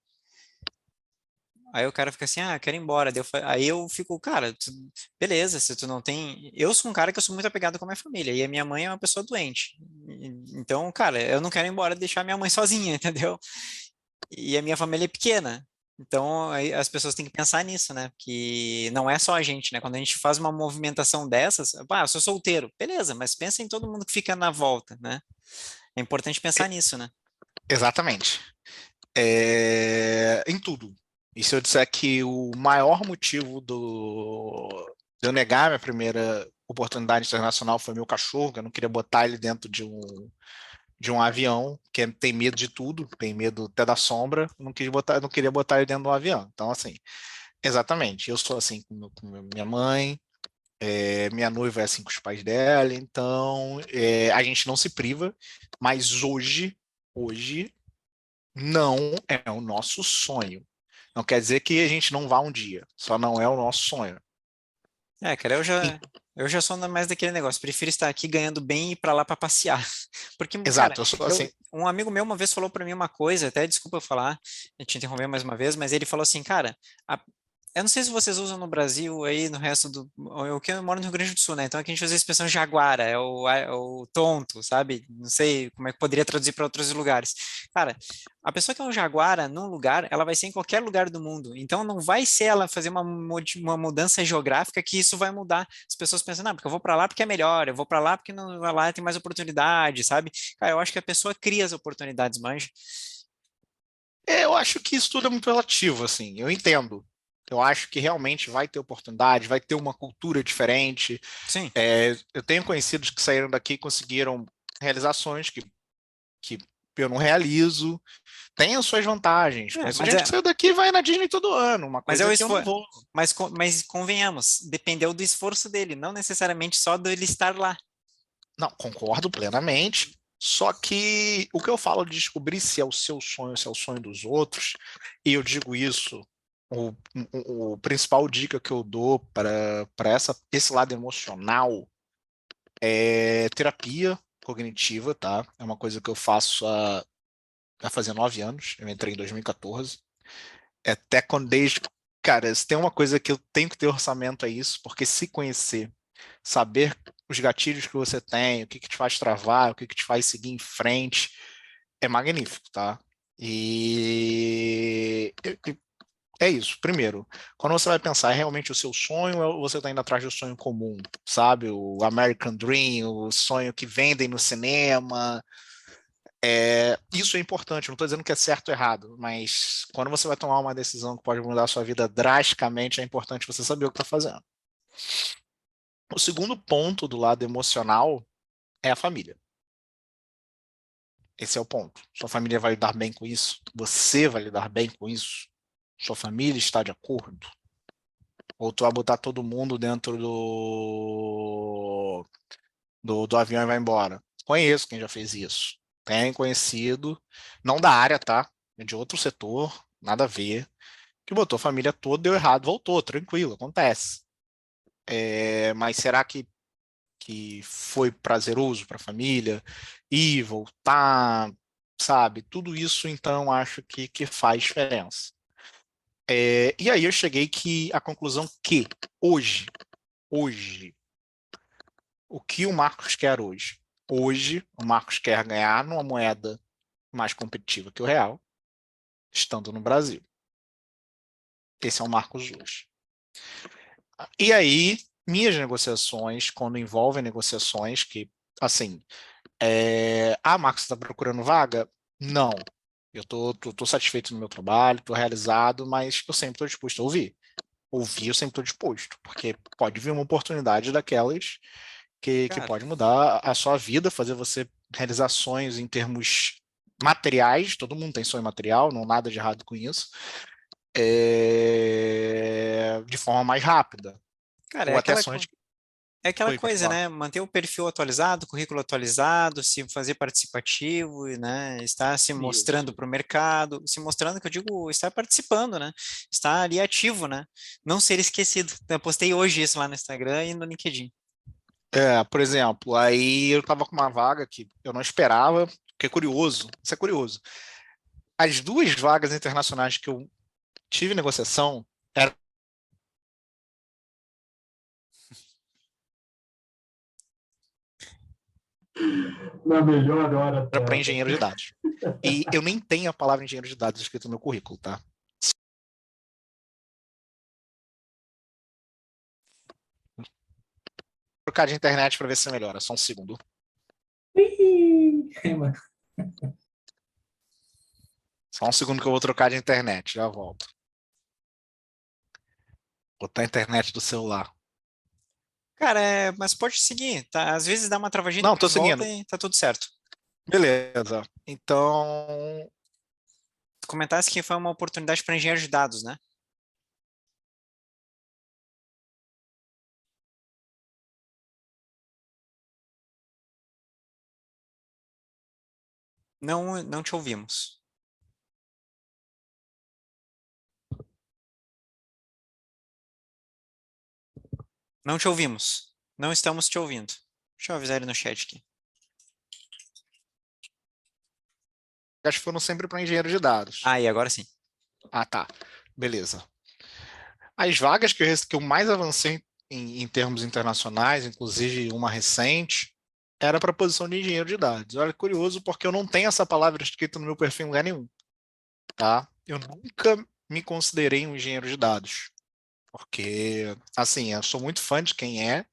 Aí o cara fica assim, ah, eu quero ir embora. Aí eu fico, cara, beleza, se tu não tem. Eu sou um cara que eu sou muito apegado com a minha família, e a minha mãe é uma pessoa doente. Então, cara, eu não quero ir embora e deixar minha mãe sozinha, entendeu? E a minha família é pequena. Então, aí as pessoas têm que pensar nisso, né? Que não é só a gente, né? Quando a gente faz uma movimentação dessas, eu sou solteiro, beleza, mas pensa em todo mundo que fica na volta, né? É importante pensar nisso, né? Exatamente. Em tudo. E se eu disser que o maior motivo de eu negar minha primeira oportunidade internacional foi meu cachorro, que eu não queria botar ele dentro de um avião, que tem medo de tudo, tem medo até da sombra, não queria botar ele dentro de um avião. Então, assim, exatamente, eu sou assim com minha mãe, minha noiva é assim com os pais dela, então a gente não se priva, mas hoje não é o nosso sonho. Não quer dizer que a gente não vá um dia, só não é o nosso sonho. É, cara, E- eu já sou mais daquele negócio. Prefiro estar aqui ganhando bem e ir pra lá pra passear. Porque, cara, exato, eu sou assim. um amigo meu uma vez falou pra mim uma coisa, até desculpa eu falar, a te interromper mais uma vez, mas ele falou assim, cara, eu não sei se vocês usam no Brasil aí, no resto do. Eu moro no Rio Grande do Sul, né? Então aqui a gente usa a expressão jaguara, é o tonto, sabe? Não sei como é que poderia traduzir para outros lugares. Cara, a pessoa que é um jaguara num lugar, ela vai ser em qualquer lugar do mundo. Então não vai ser ela fazer uma mudança geográfica que isso vai mudar. As pessoas pensam, não, porque eu vou para lá porque é melhor, eu vou para lá porque não, lá tem mais oportunidade, sabe? Cara, eu acho que a pessoa cria as oportunidades, manja. Eu acho que isso tudo é muito relativo, assim, eu entendo. Eu acho que realmente vai ter oportunidade, vai ter uma cultura diferente. Sim. Eu tenho conhecidos que saíram daqui e conseguiram realizações que eu não realizo. Tem as suas vantagens. É, Conheço gente que saiu daqui e vai na Disney todo ano, uma mas é coisa o que eu não esforço. vou. Mas convenhamos, dependeu do esforço dele, não necessariamente só dele estar lá. Não, concordo plenamente. Só que o que eu falo de descobrir se é o seu sonho, se é o sonho dos outros, e eu digo isso, o principal dica que eu dou para esse lado emocional é terapia cognitiva, tá? É uma coisa que eu faço vai fazer 9 anos, eu entrei em 2014. Até quando desde. Cara, se tem uma coisa que eu tenho que ter orçamento é isso, porque se conhecer, saber os gatilhos que você tem, o que que te faz travar, o que que te faz seguir em frente, é magnífico, tá? É isso. Primeiro, quando você vai pensar, é realmente o seu sonho ou você está indo atrás do sonho comum, sabe? O American Dream, o sonho que vendem no cinema. Isso é importante, não estou dizendo que é certo ou errado, mas quando você vai tomar uma decisão que pode mudar a sua vida drasticamente, é importante você saber o que está fazendo. O segundo ponto do lado emocional é a família. Esse é o ponto. Sua família vai lidar bem com isso? Você vai lidar bem com isso? Sua família está de acordo? Ou tu vai botar todo mundo dentro do avião e vai embora? Conheço quem já fez isso. Tem conhecido, não da área, tá? É de outro setor, nada a ver, que botou a família toda, deu errado, voltou, tranquilo, acontece. Mas será que foi prazeroso para a família? Ir, voltar, sabe? Tudo isso, então, acho que faz diferença. E aí eu cheguei à conclusão que hoje, o que o Marcos quer hoje? Hoje, o Marcos quer ganhar numa moeda mais competitiva que o real, estando no Brasil. Esse é o Marcos hoje. E aí, minhas negociações, quando envolvem negociações que, assim, Marcos, está procurando vaga? Não. Eu tô satisfeito no meu trabalho, estou realizado, mas eu sempre estou disposto a ouvir. Ouvir, eu sempre estou disposto, porque pode vir uma oportunidade daquelas que Cara, pode mudar a sua vida, fazer você realizar sonhos em termos materiais, todo mundo tem sonho material, não há nada de errado com isso, de forma mais rápida. cara, Ou até sonhos que. é aquela Oi, pode coisa, falar. né? Manter o perfil atualizado, currículo atualizado, se fazer participativo, né? Estar se mostrando Isso. para o mercado, se mostrando que eu digo, estar participando, né? Estar ali ativo, né? Não ser esquecido. Eu postei hoje isso lá no Instagram e no LinkedIn. Por exemplo, aí eu estava com uma vaga que eu não esperava, que é curioso, isso é curioso. As duas vagas internacionais que eu tive negociação, era Na melhor hora para dela. engenheiro de dados. E eu nem tenho a palavra engenheiro de dados escrito no meu currículo, tá? Vou trocar de internet para ver se melhora, só um segundo. Só um segundo que eu vou trocar de internet, já volto. Botar a internet do celular. Cara, mas pode seguir, tá? Às vezes dá uma travadinha, Não, tô depois volta seguindo. e tá tudo certo. Beleza. Então, Tu comentasse que foi uma oportunidade para engenheiro de dados, né? Não, não te ouvimos. Não te ouvimos. Não estamos te ouvindo. Deixa eu avisar ele no chat aqui. acho que foram sempre para engenheiro de dados. Ah, e agora sim. Ah, tá. Beleza. As vagas que eu mais avancei em termos internacionais, inclusive uma recente, era para a posição de engenheiro de dados. Olha, curioso, porque eu não tenho essa palavra escrita no meu perfil em lugar nenhum, tá? Eu nunca me considerei um engenheiro de dados, porque, assim, eu sou muito fã de quem é,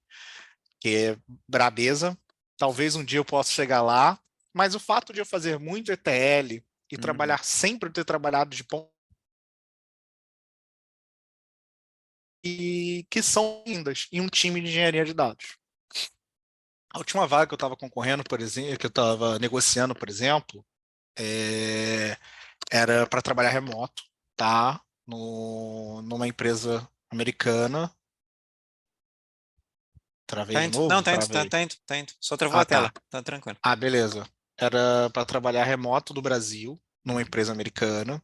que é brabeza. Talvez um dia eu possa chegar lá, mas o fato de eu fazer muito ETL e Uhum. trabalhar sempre ter trabalhado de ponta e que são lindas em um time de engenharia de dados. A última vaga que eu estava concorrendo, por exemplo, que eu estava negociando, por exemplo, é, era para trabalhar remoto, tá? Numa empresa americana. Travei Tá de indo. Não, novo? tá indo, tá, Travei. tá indo, tá indo. Só travou Ah, a tela. tá. Tá tranquilo. Ah, beleza. Era para trabalhar remoto do Brasil, numa Uhum. empresa americana.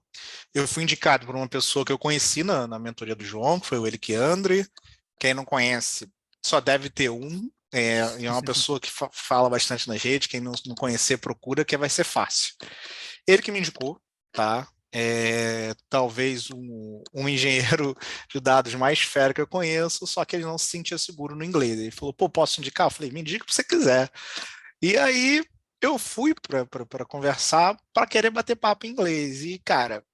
Eu fui indicado por uma pessoa que eu conheci na mentoria do João, que foi o Eliquiandre. Quem não conhece, só deve ter um. E é uma pessoa que fala bastante nas redes. Quem não conhecer, procura, que vai ser fácil. Ele que me indicou, tá? Talvez um engenheiro de dados mais fera que eu conheço, só que ele não se sentia seguro no inglês. Ele falou, pô, posso indicar? Eu falei, me indica o que você quiser. E aí eu fui para conversar para querer bater papo em inglês. E, cara,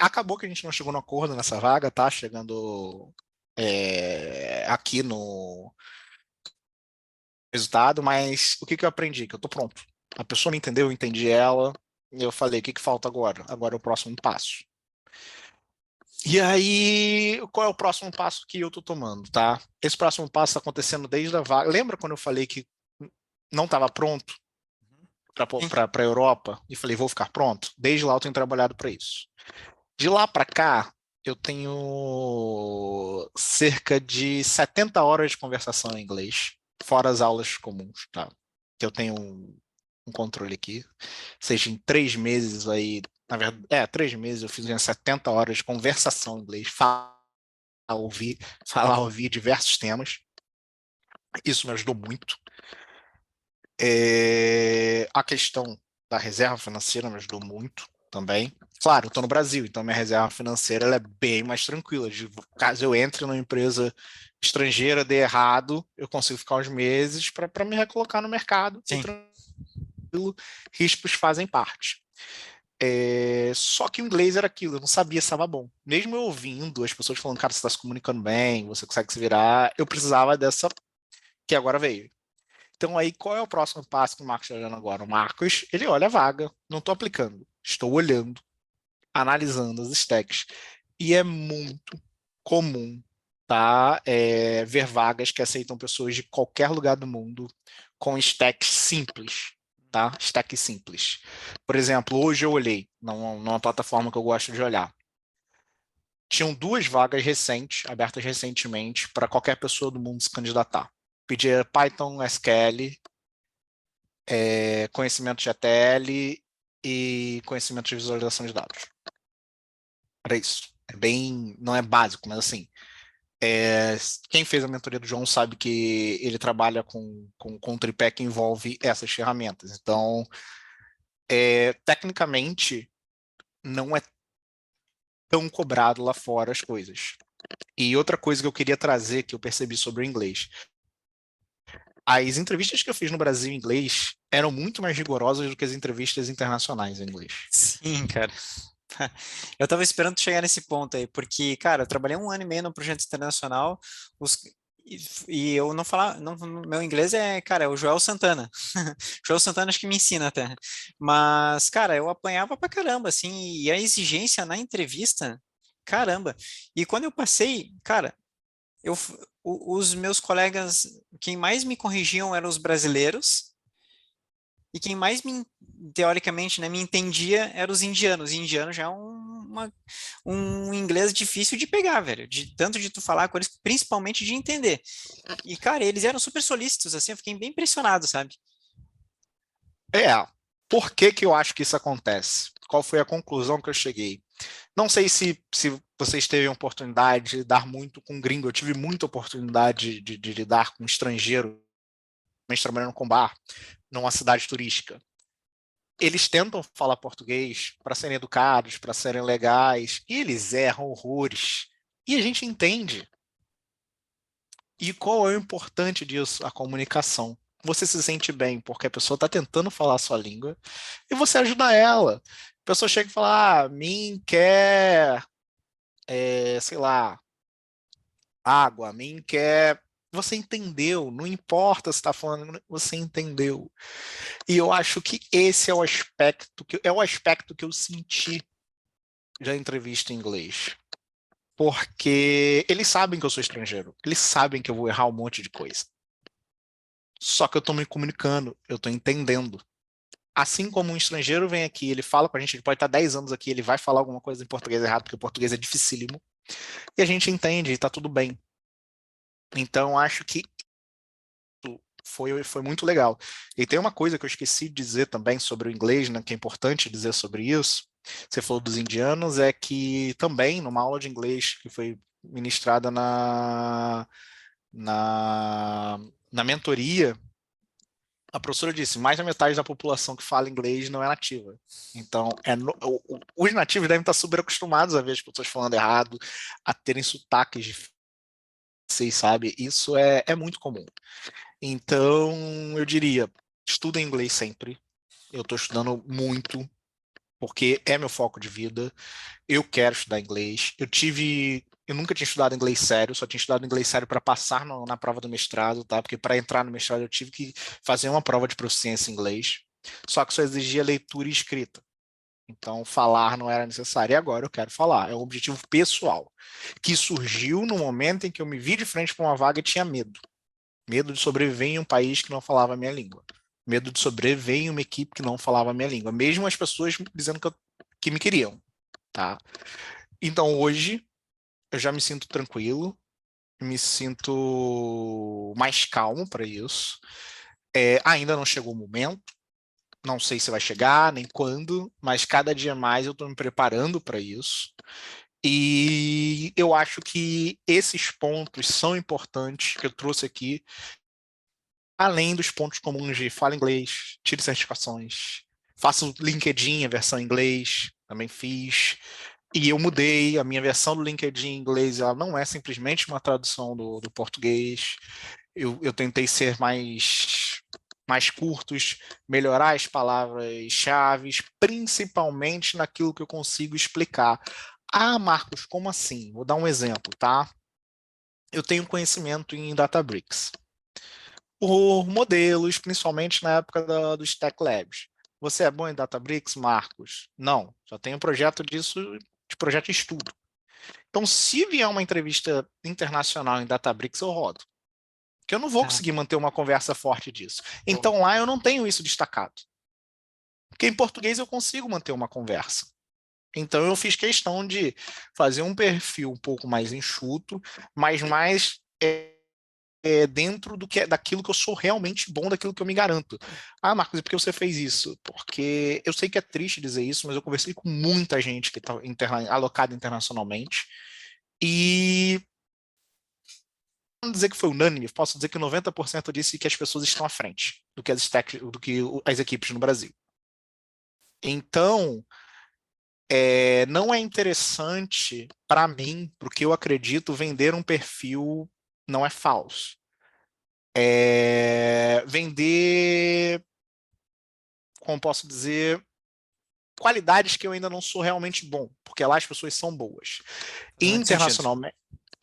acabou que a gente não chegou no acordo nessa vaga, tá? Chegando aqui no resultado, mas o que que eu aprendi? Que eu tô pronto. A pessoa me entendeu, eu entendi ela, e eu falei, o que que falta agora? Agora é o próximo passo. E aí, qual é o próximo passo que eu tô tomando, tá? Esse próximo passo está acontecendo desde a vaga. Lembra quando eu falei que não estava pronto Sim. para a Europa e falei, vou ficar pronto? Desde lá eu tenho trabalhado para isso. De lá para cá, eu tenho cerca de 70 horas de conversação em inglês, fora as aulas comuns, tá? Que eu tenho um controle aqui. Ou seja, em 3 meses aí, na verdade, 3 meses eu fiz umas 70 horas de conversação em inglês, ouvir, falar, ouvir diversos temas. Isso me ajudou muito. A questão da reserva financeira me ajudou muito também. Claro, eu estou no Brasil, então minha reserva financeira ela é bem mais tranquila. Caso eu entre numa empresa estrangeira, dê errado, eu consigo ficar uns meses para me recolocar no mercado e Sim. riscos fazem parte. Só que o inglês era aquilo, eu não sabia se estava bom. Mesmo eu ouvindo as pessoas falando, cara, você está se comunicando bem, você consegue se virar, eu precisava dessa que agora veio. Então aí, qual é o próximo passo que o Marcos está olhando agora? O Marcos, ele olha a vaga, não estou aplicando, estou olhando, analisando as stacks. E é muito comum, tá? Ver vagas que aceitam pessoas de qualquer lugar do mundo com stacks simples, tá? Stack simples. Por exemplo, hoje eu olhei numa plataforma que eu gosto de olhar. Tinham 2 vagas recentes, abertas recentemente, para qualquer pessoa do mundo se candidatar. Pedia Python, SQL, conhecimento de ETL e conhecimento de visualização de dados. Era isso. Não é básico, mas assim, quem fez a mentoria do João sabe que ele trabalha com um tripé que envolve essas ferramentas. Então, tecnicamente, não é tão cobrado lá fora as coisas. E outra coisa que eu queria trazer, que eu percebi sobre o inglês. As entrevistas que eu fiz no Brasil em inglês eram muito mais rigorosas do que as entrevistas internacionais em inglês. Sim, cara. Eu tava esperando tu chegar nesse ponto aí, porque, cara, eu trabalhei 1 ano e meio no projeto internacional, os, e, e eu não falar, não, meu inglês é, cara, é o Joel Santana. Joel Santana acho que me ensina até. Mas, cara, eu apanhava pra caramba, assim, e a exigência na entrevista, caramba. E quando eu passei, cara, os meus colegas, quem mais me corrigiam eram os brasileiros, e quem mais teoricamente, né, me entendia eram os indianos. E indiano já é um inglês difícil de pegar, velho. Tanto de tu falar com eles, principalmente de entender. E, cara, eles eram super solícitos, assim, eu fiquei bem impressionado, sabe? É, por que que eu acho que isso acontece? Qual foi a conclusão que eu cheguei? Não sei se vocês teve a oportunidade de lidar muito com gringo. Eu tive muita oportunidade de lidar com estrangeiro, mas trabalhando com bar, numa cidade turística. Eles tentam falar português para serem educados, para serem legais, e eles erram horrores. E a gente entende. E qual é o importante disso? A comunicação. Você se sente bem porque a pessoa está tentando falar a sua língua e você ajuda ela. A pessoa chega e fala, mim quer, sei lá, água, mim quer. Você entendeu, não importa se está falando, você entendeu. E eu acho que esse é o aspecto que eu senti da entrevista em inglês. Porque eles sabem que eu sou estrangeiro, eles sabem que eu vou errar um monte de coisa. Só que eu estou me comunicando, eu estou entendendo. Assim como um estrangeiro vem aqui, ele fala com a gente, ele pode estar 10 anos aqui, ele vai falar alguma coisa em português errado, porque o português é dificílimo, e a gente entende, e está tudo bem. Então, acho que foi muito legal. E tem uma coisa que eu esqueci de dizer também sobre o inglês, né, que é importante dizer sobre isso. Você falou dos indianos, é que também, numa aula de inglês que foi ministrada na, na mentoria, a professora disse, mais da metade da população que fala inglês não é nativa. Então, os nativos devem estar super acostumados a ver as pessoas falando errado, a terem sotaques difíceis, sabe? Isso é muito comum. Então, eu diria, estuda inglês sempre. Eu estou estudando muito, porque é meu foco de vida. Eu quero estudar inglês. Eu nunca tinha estudado inglês sério, só tinha estudado inglês sério para passar na prova do mestrado, tá? Porque para entrar no mestrado eu tive que fazer uma prova de proficiência em inglês. Só que só exigia leitura e escrita. Então, falar não era necessário. E agora eu quero falar. É um objetivo pessoal, que surgiu no momento em que eu me vi de frente para uma vaga e tinha medo. Medo de sobreviver em um país que não falava a minha língua. Medo de sobreviver em uma equipe que não falava a minha língua. Mesmo as pessoas dizendo que me queriam, tá? Então, hoje, eu já me sinto tranquilo, me sinto mais calmo para isso. Ainda não chegou o momento, não sei se vai chegar, nem quando, mas cada dia mais eu estou me preparando para isso. E eu acho que esses pontos são importantes que eu trouxe aqui, além dos pontos comuns de fala inglês, tire certificações, faço LinkedIn, a versão em inglês, também fiz. E eu mudei a minha versão do LinkedIn em inglês, ela não é simplesmente uma tradução do português. Eu tentei ser mais curtos, melhorar as palavras-chave, principalmente naquilo que eu consigo explicar. Ah, Marcos, como assim? Vou dar um exemplo, tá? Eu tenho conhecimento em Databricks por modelos, principalmente na época do Stack Labs. Você é bom em Databricks, Marcos? Não, só tenho projeto disso, de projeto de estudo. Então, se vier uma entrevista internacional em Databricks, eu rodo. Porque eu não vou Ah, conseguir manter uma conversa forte disso. boa. Então, lá eu não tenho isso destacado. Porque em português eu consigo manter uma conversa. Então, eu fiz questão de fazer um perfil um pouco mais enxuto, mas mais dentro daquilo que eu sou realmente bom, daquilo que eu me garanto. Ah, Marcos, e por que você fez isso? Porque eu sei que é triste dizer isso, mas eu conversei com muita gente que está alocada internacionalmente e não dizer que foi unânime, posso dizer que 90% disse que as pessoas estão à frente do que as equipes no Brasil. Então, não é interessante para mim, porque eu acredito vender um perfil não é falso. Vender, como posso dizer, qualidades que eu ainda não sou realmente bom, porque lá as pessoas são boas. Faz muito sentido.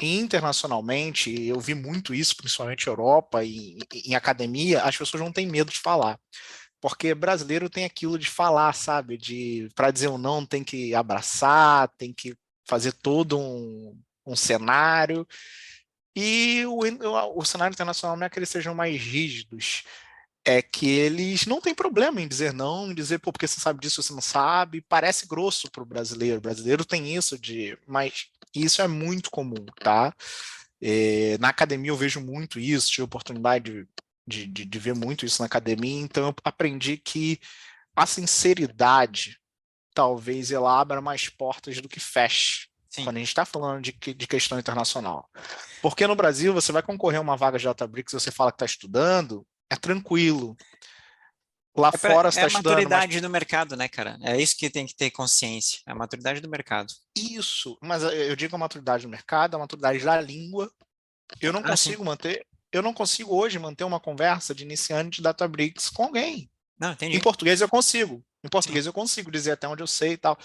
Internacionalmente, eu vi muito isso, principalmente na Europa e em academia, as pessoas não têm medo de falar. Porque brasileiro tem aquilo de falar, sabe? Para dizer um não, tem que abraçar, tem que fazer todo um cenário. E o cenário internacional não é que eles sejam mais rígidos, é que eles não têm problema em dizer não, em dizer, pô, porque você sabe disso, você não sabe. Parece grosso para o brasileiro. O brasileiro tem isso mas isso é muito comum, tá? Na academia eu vejo muito isso, tive oportunidade de ver muito isso na academia, então eu aprendi que a sinceridade talvez ela abra mais portas do que feche, Sim. quando a gente está falando de questão internacional. Porque no Brasil, você vai concorrer a uma vaga de Databricks, você fala que está estudando, é tranquilo. Lá fora você É está a estudando, mas maturidade do mercado, né, cara? É isso que tem que ter consciência. É a maturidade do mercado. isso, mas eu digo a maturidade do mercado, a maturidade da língua. Eu não Ah, sim. consigo manter, eu não consigo hoje manter uma conversa de iniciante de Databricks com alguém. Não, Em entendi. português eu consigo. Em Sim. português eu consigo dizer até onde eu sei e tal.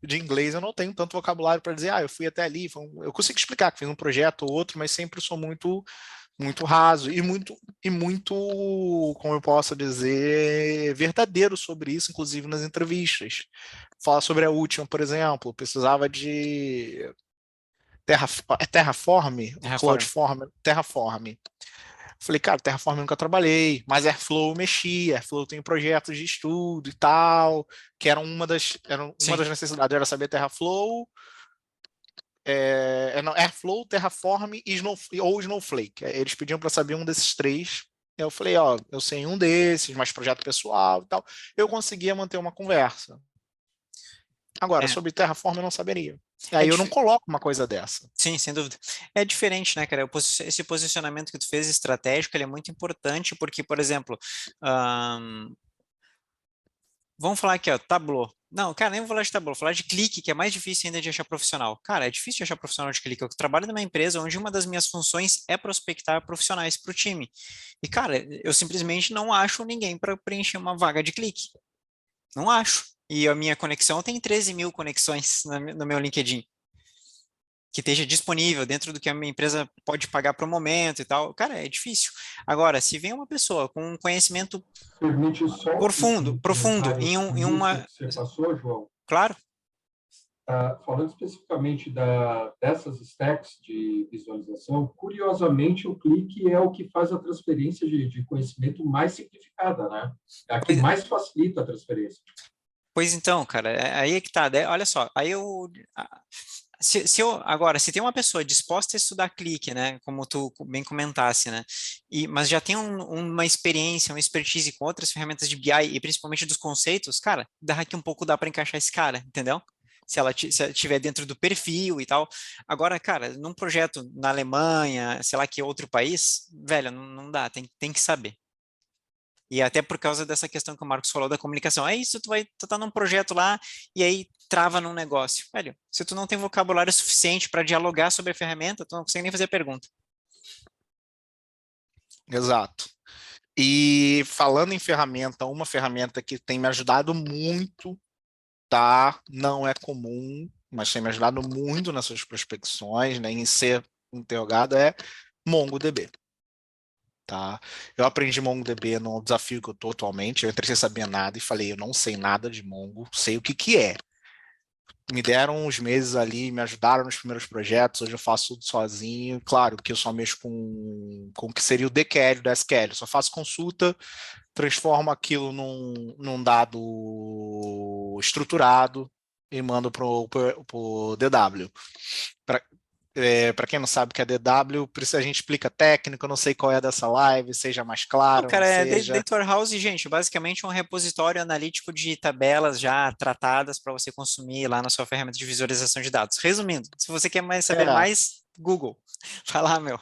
De inglês eu não tenho tanto vocabulário para dizer, eu fui até ali. Eu consigo explicar que fiz um projeto ou outro, mas sempre sou muito raso e muito, como eu posso dizer, verdadeiro sobre isso, inclusive nas entrevistas. Fala sobre a última, por exemplo, precisava de Terraform, Reform. Cloudform, Terraform. Falei, cara, Terraform eu nunca trabalhei, mas Airflow eu mexi, Airflow tem projetos de estudo e tal, que uma Sim. das necessidades era saber Terraflow, não, Airflow, Terraform ou Snowflake. Eles pediam para saber um desses três. Eu falei, eu sei um desses, mas projeto pessoal e tal. Eu conseguia manter uma conversa. Agora, É, sobre Terraform eu não saberia. E é aí eu não dif... coloco uma coisa dessa. Sim, sem dúvida. É diferente, né, cara? Esse posicionamento que tu fez estratégico, ele é muito importante porque, por exemplo, vamos falar aqui, ó, Tableau. Não, cara, nem vou falar de Tableau, vou falar de clique, que é mais difícil ainda de achar profissional. Cara, é difícil de achar profissional de clique. Eu trabalho numa empresa onde uma das minhas funções é prospectar profissionais para o time. E, cara, eu simplesmente não acho ninguém para preencher uma vaga de clique. Não acho. E a minha conexão tem 13 mil conexões no meu LinkedIn que esteja disponível dentro do que a minha empresa pode pagar para o momento e tal. Cara, é difícil. Agora, se vem uma pessoa com um conhecimento Permite só um profundo comentário em nisso uma. que você passou, João. Claro. Falando especificamente dessas stacks de visualização, curiosamente, o clique é o que faz a transferência de conhecimento mais simplificada, né? É a que Pois, mais facilita a transferência. pois então, cara, aí é que tá. Olha só, aí agora, se tem uma pessoa disposta a estudar clique, né, como tu bem comentasse, né, mas já tem uma experiência, uma expertise com outras ferramentas de BI e principalmente dos conceitos, cara, dá aqui um pouco dá para encaixar esse cara, entendeu? Se ela estiver dentro do perfil e tal. Agora, cara, num projeto na Alemanha, sei lá que outro país, velho, não dá, tem que saber. E até por causa dessa questão que o Marcos falou da comunicação. É isso, tu tá num projeto lá e aí trava num negócio. Velho, se tu não tem vocabulário suficiente para dialogar sobre a ferramenta, tu não consegue nem fazer pergunta. Exato. E falando em ferramenta, uma ferramenta que tem me ajudado muito, tá? Não é comum, mas tem me ajudado muito nessas prospecções, né, em ser interrogado, é MongoDB. Tá? Eu aprendi MongoDB no desafio que eu estou atualmente. Eu entrei sem saber nada e falei, eu não sei nada de Mongo, sei o que que é. Me deram uns meses ali, me ajudaram nos primeiros projetos. Hoje eu faço tudo sozinho. Claro que eu só mexo com o que seria o DQL do SQL. Eu só faço consulta, transformo aquilo num dado estruturado e mando para o DW. Para quem não sabe o que é DW, a gente explica técnico, eu não sei qual é dessa live, seja mais Não, claro, não cara, seja. Data Warehouse, gente, basicamente é um repositório analítico de tabelas já tratadas para você consumir lá na sua ferramenta de visualização de dados. Resumindo, se você quer saber É, mais, Google. Vai lá, meu.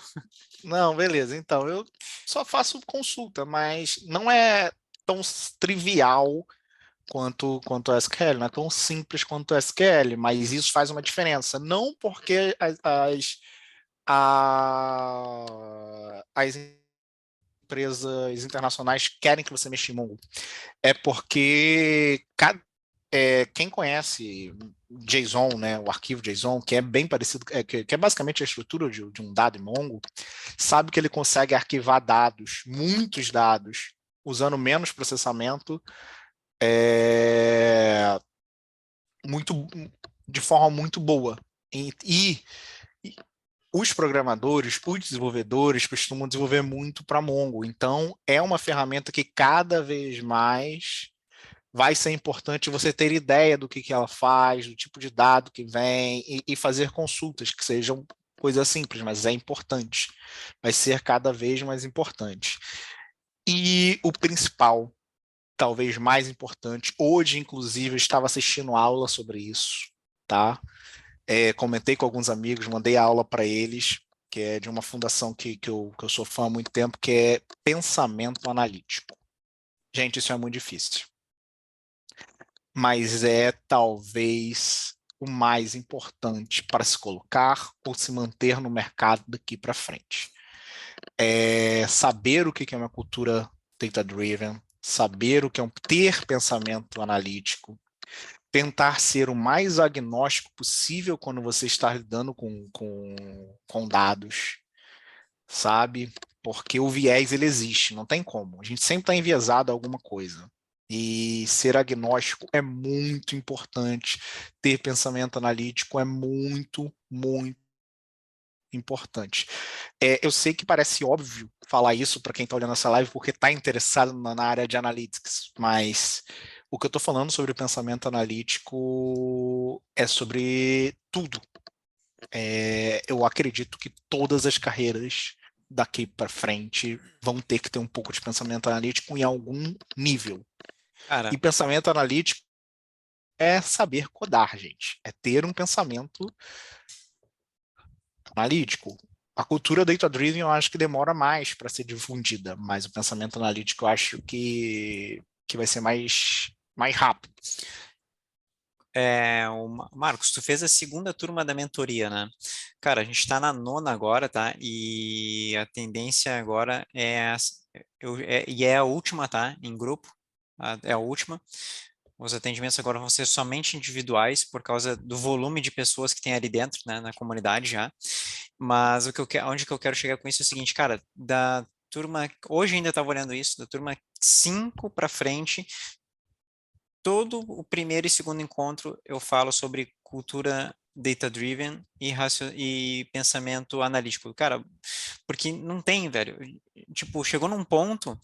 não, beleza. Então, eu só faço consulta, mas não é tão trivial quanto a SQL, não é tão simples quanto a SQL, mas isso faz uma diferença. Não porque as empresas internacionais querem que você mexa em Mongo, é porque quem conhece JSON, né, o arquivo JSON, que é bem parecido, que é basicamente a estrutura de um dado em Mongo, sabe que ele consegue arquivar dados, muitos dados, usando menos processamento, muito, de forma muito boa. E os programadores, os desenvolvedores costumam desenvolver muito para Mongo. Então, é uma ferramenta que cada vez mais vai ser importante você ter ideia do que ela faz, do tipo de dado que vem e fazer consultas que sejam coisas simples, mas é importante. Vai ser cada vez mais importante. E o principal, talvez mais importante, hoje, inclusive, eu estava assistindo aula sobre isso, tá? Comentei com alguns amigos, mandei a aula para eles, que é de uma fundação que eu sou fã há muito tempo, que é pensamento analítico. Gente, isso é muito difícil. Mas é talvez o mais importante para se colocar ou se manter no mercado daqui para frente. Saber o que é uma cultura data-driven, saber o que é ter pensamento analítico, tentar ser o mais agnóstico possível quando você está lidando com dados, sabe? Porque o viés, ele existe, não tem como. A gente sempre está enviesado a alguma coisa. E ser agnóstico é muito importante. Ter pensamento analítico é muito, muito importante. Eu sei que parece óbvio falar isso para quem está olhando essa live, porque está interessado na área de analytics, mas o que eu estou falando sobre o pensamento analítico é sobre tudo. Eu acredito que todas as carreiras daqui para frente vão ter que ter um pouco de pensamento analítico em algum nível. Cara, E pensamento analítico é saber codar, gente. É ter um pensamento analítico. A cultura data-driven eu acho que demora mais para ser difundida, mas o pensamento analítico eu acho que vai ser mais rápido. Marcos, tu fez a segunda turma da mentoria, né? Cara, a gente está na nona agora, tá? E a tendência agora e é a última, tá? Em grupo, é a última. Os atendimentos agora vão ser somente individuais por causa do volume de pessoas que tem ali dentro, né, na comunidade já. Mas onde que eu quero chegar com isso é o seguinte, cara, da turma, hoje ainda estava olhando isso, da turma 5 para frente, todo o primeiro e segundo encontro eu falo sobre cultura data-driven e pensamento analítico. Cara, porque não tem, velho. Tipo, chegou num ponto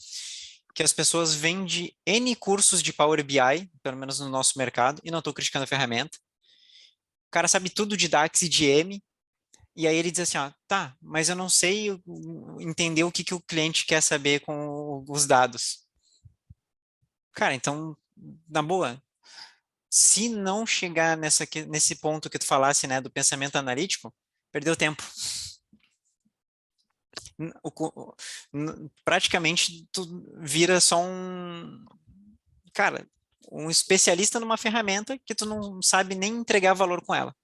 que as pessoas vêm de N cursos de Power BI, pelo menos no nosso mercado, e não estou criticando a ferramenta. O cara sabe tudo de DAX e de M, e aí ele diz assim, ó, tá, mas eu não sei entender o que que o cliente quer saber com os dados. Cara, então, na boa, se não chegar nesse ponto que tu falasse, né, do pensamento analítico, perdeu tempo. Praticamente tu vira só cara, um especialista numa ferramenta que tu não sabe nem entregar valor com ela.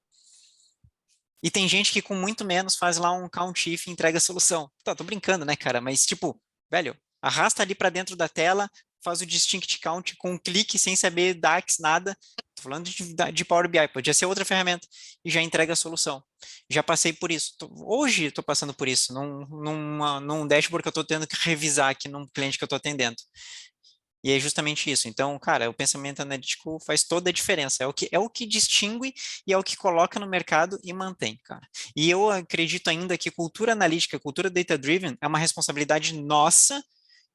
E tem gente que com muito menos faz lá um count if e entrega a solução. Tá, tô brincando, né, cara? Mas tipo, velho, arrasta ali para dentro da tela, faz o distinct count com um clique sem saber DAX, nada. Tô falando de Power BI, podia ser outra ferramenta e já entrega a solução. Já passei por isso. Hoje estou passando por isso, num dashboard que eu estou tendo que revisar aqui num cliente que eu estou atendendo. E é justamente isso. Então, cara, o pensamento analítico faz toda a diferença. É o que distingue e é o que coloca no mercado e mantém, cara. E eu acredito ainda que cultura analítica, cultura data-driven é uma responsabilidade nossa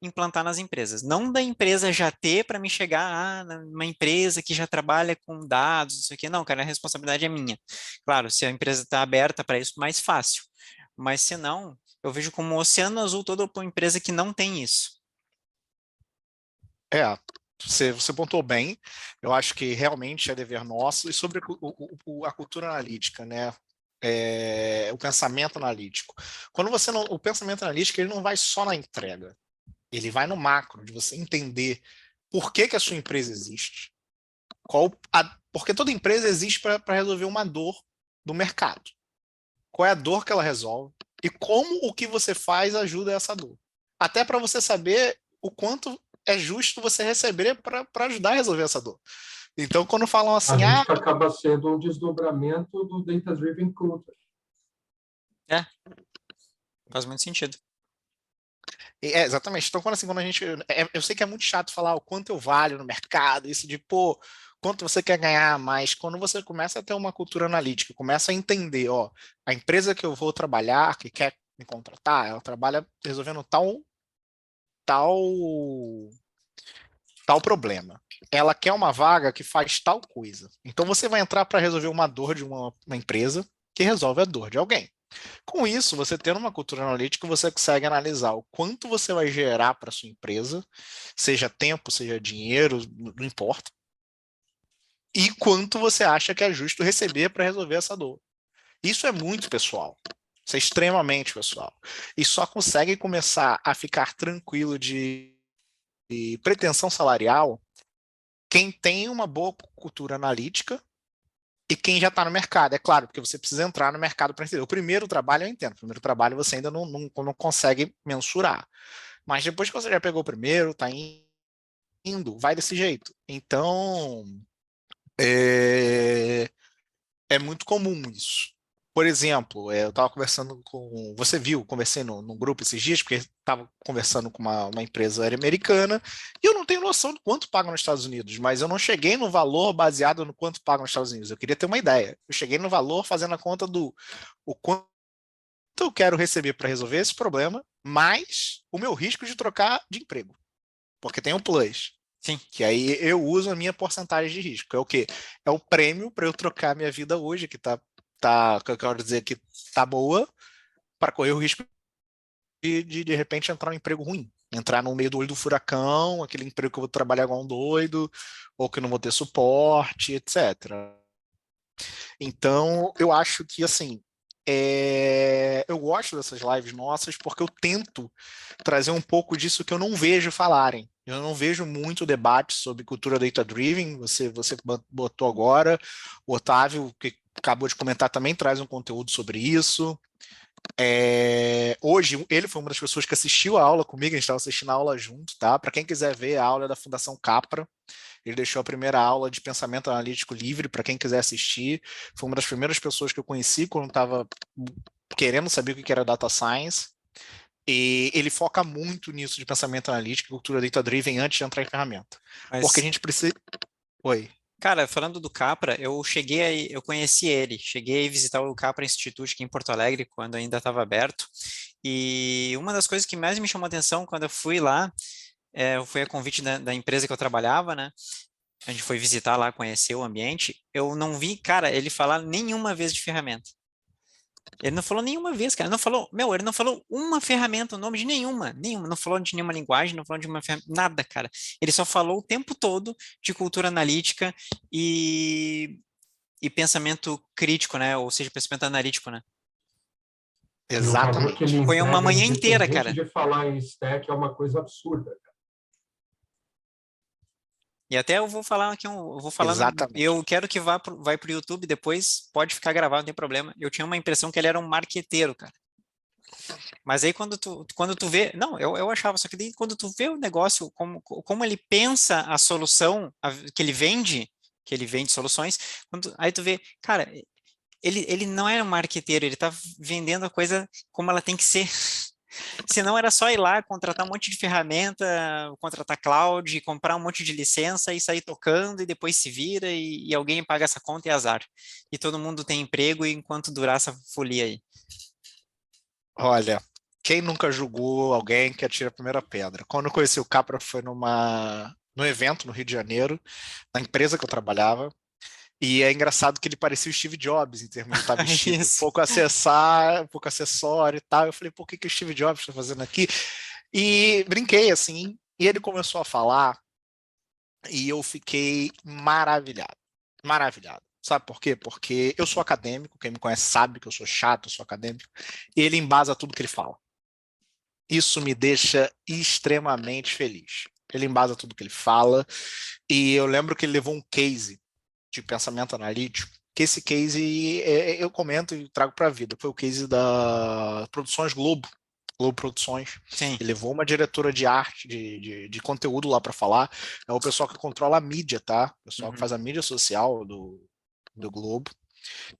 implantar nas empresas. Não da empresa já ter para me chegar numa empresa que já trabalha com dados, isso aqui. Não, cara, a responsabilidade é minha. Claro, se a empresa está aberta para isso, mais fácil. Mas se não, eu vejo como um oceano azul toda uma empresa que não tem isso. Você pontuou bem. Eu acho que realmente é dever nosso. E sobre a cultura analítica, né? O pensamento analítico. Quando você não, o pensamento analítico ele não vai só na entrega, ele vai no macro de você entender por que a sua empresa existe, Porque toda empresa existe para resolver uma dor do mercado. Qual é a dor que ela resolve e como o que você faz ajuda essa dor. Até para você saber o quanto é justo você receber para ajudar a resolver essa dor. Então, quando falam A assim, gente que acaba sendo um desdobramento do Data Driven Culture. Faz muito sentido. Exatamente. Então, quando a gente. Eu sei que é muito chato falar o quanto eu valho no mercado, isso de, pô, quanto você quer ganhar, mas quando você começa a ter uma cultura analítica, começa a entender, ó, a empresa que eu vou trabalhar, que quer me contratar, ela trabalha resolvendo tal, tal problema. Ela quer uma vaga que faz tal coisa. Então, você vai entrar para resolver uma dor de uma empresa que resolve a dor de alguém. Com isso, você tendo uma cultura analítica, você consegue analisar o quanto você vai gerar para sua empresa, seja tempo, seja dinheiro, não importa, e quanto você acha que é justo receber para resolver essa dor. Isso é muito pessoal. Isso é extremamente pessoal. E só consegue começar a ficar tranquilo de pretensão salarial quem tem uma boa cultura analítica e quem já está no mercado. É claro, porque você precisa entrar no mercado para entender. O primeiro trabalho eu entendo. O primeiro trabalho você ainda não consegue mensurar. Mas depois que você já pegou o primeiro, está indo, vai desse jeito. Então, é muito comum isso. Por exemplo, eu estava conversando com. Você viu, conversei no grupo esses dias, porque estava conversando com uma empresa americana, e eu não tenho noção do quanto pagam nos Estados Unidos, mas eu não cheguei no valor baseado no quanto pagam nos Estados Unidos. Eu queria ter uma ideia. Eu cheguei no valor fazendo a conta do o quanto eu quero receber para resolver esse problema, mais o meu risco de trocar de emprego. Porque tem um plus. Sim. Que aí eu uso a minha porcentagem de risco. É o quê? É o prêmio para eu trocar minha vida hoje, que que eu quero dizer que tá boa, para correr o risco de repente entrar num emprego ruim. Entrar no meio do olho do furacão, aquele emprego que eu vou trabalhar igual um doido, ou que eu não vou ter suporte, etc. Então, eu acho que, assim, eu gosto dessas lives nossas porque eu tento trazer um pouco disso que eu não vejo falarem. Eu não vejo muito debate sobre cultura data-driven, você botou agora, o Otávio, que acabou de comentar, também traz um conteúdo sobre isso. Hoje, ele foi uma das pessoas que assistiu a aula comigo, a gente estava assistindo a aula junto, tá? Para quem quiser ver, a aula é da Fundação Capra. Ele deixou a primeira aula de pensamento analítico livre para quem quiser assistir. Foi uma das primeiras pessoas que eu conheci quando estava querendo saber o que era data science. E ele foca muito nisso de pensamento analítico, cultura data-driven antes de entrar em ferramenta. Porque a Mas, gente precisa. Oi. cara, falando do Capra, eu conheci ele, cheguei a visitar o Capra Institute aqui em Porto Alegre, quando ainda estava aberto, e uma das coisas que mais me chamou a atenção quando eu fui lá, foi a convite da empresa que eu trabalhava, né? A gente foi visitar lá, conhecer o ambiente, eu não vi, cara, ele falar nenhuma vez de ferramenta. Ele não falou nenhuma vez, cara. Não falou, ele não falou uma ferramenta, o nome de nenhuma. Não falou de nenhuma linguagem, não falou de uma ferramenta, nada, cara. Ele só falou o tempo todo de cultura analítica e pensamento crítico, né? Ou seja, pensamento analítico, né? E o valor que ele Exatamente. Foi uma entrega, manhã inteira, independente cara. de falar em stack, é uma coisa absurda. E até eu vou falar aqui, eu vou falar, Exatamente. eu quero que vai pro YouTube depois, pode ficar gravado, não tem problema. Eu tinha uma impressão que ele era um marqueteiro, cara. Mas aí quando tu vê, não, eu achava, só que daí quando tu vê o negócio, como ele pensa a solução que ele vende soluções, aí tu vê, cara, ele não é um marqueteiro, ele tá vendendo a coisa como ela tem que ser. Senão era só ir lá, contratar um monte de ferramenta, contratar cloud, comprar um monte de licença e sair tocando e depois se vira e alguém paga essa conta e azar. E todo mundo tem emprego enquanto durar essa folia aí. Olha, quem nunca julgou alguém que atira a primeira pedra? Quando eu conheci o Capra foi num evento no Rio de Janeiro, na empresa que eu trabalhava. E é engraçado que ele parecia o Steve Jobs em termos de estar vestido. Isso. Pouco acessar, pouco acessório e tal. Eu falei, por que o Steve Jobs está fazendo aqui? E brinquei assim. E ele começou a falar e eu fiquei maravilhado. Maravilhado. Sabe por quê? Porque eu sou acadêmico, quem me conhece sabe que eu sou chato, eu sou acadêmico, e ele embasa tudo que ele fala. Isso me deixa extremamente feliz. ele embasa tudo que ele fala, e eu lembro que ele levou um case de pensamento analítico, que esse case eu comento e trago para a vida, foi o case da Produções Globo Produções. Sim. Ele levou uma diretora de arte, de conteúdo lá para falar, é o pessoal que controla a mídia, tá? O pessoal que faz a mídia social do Globo,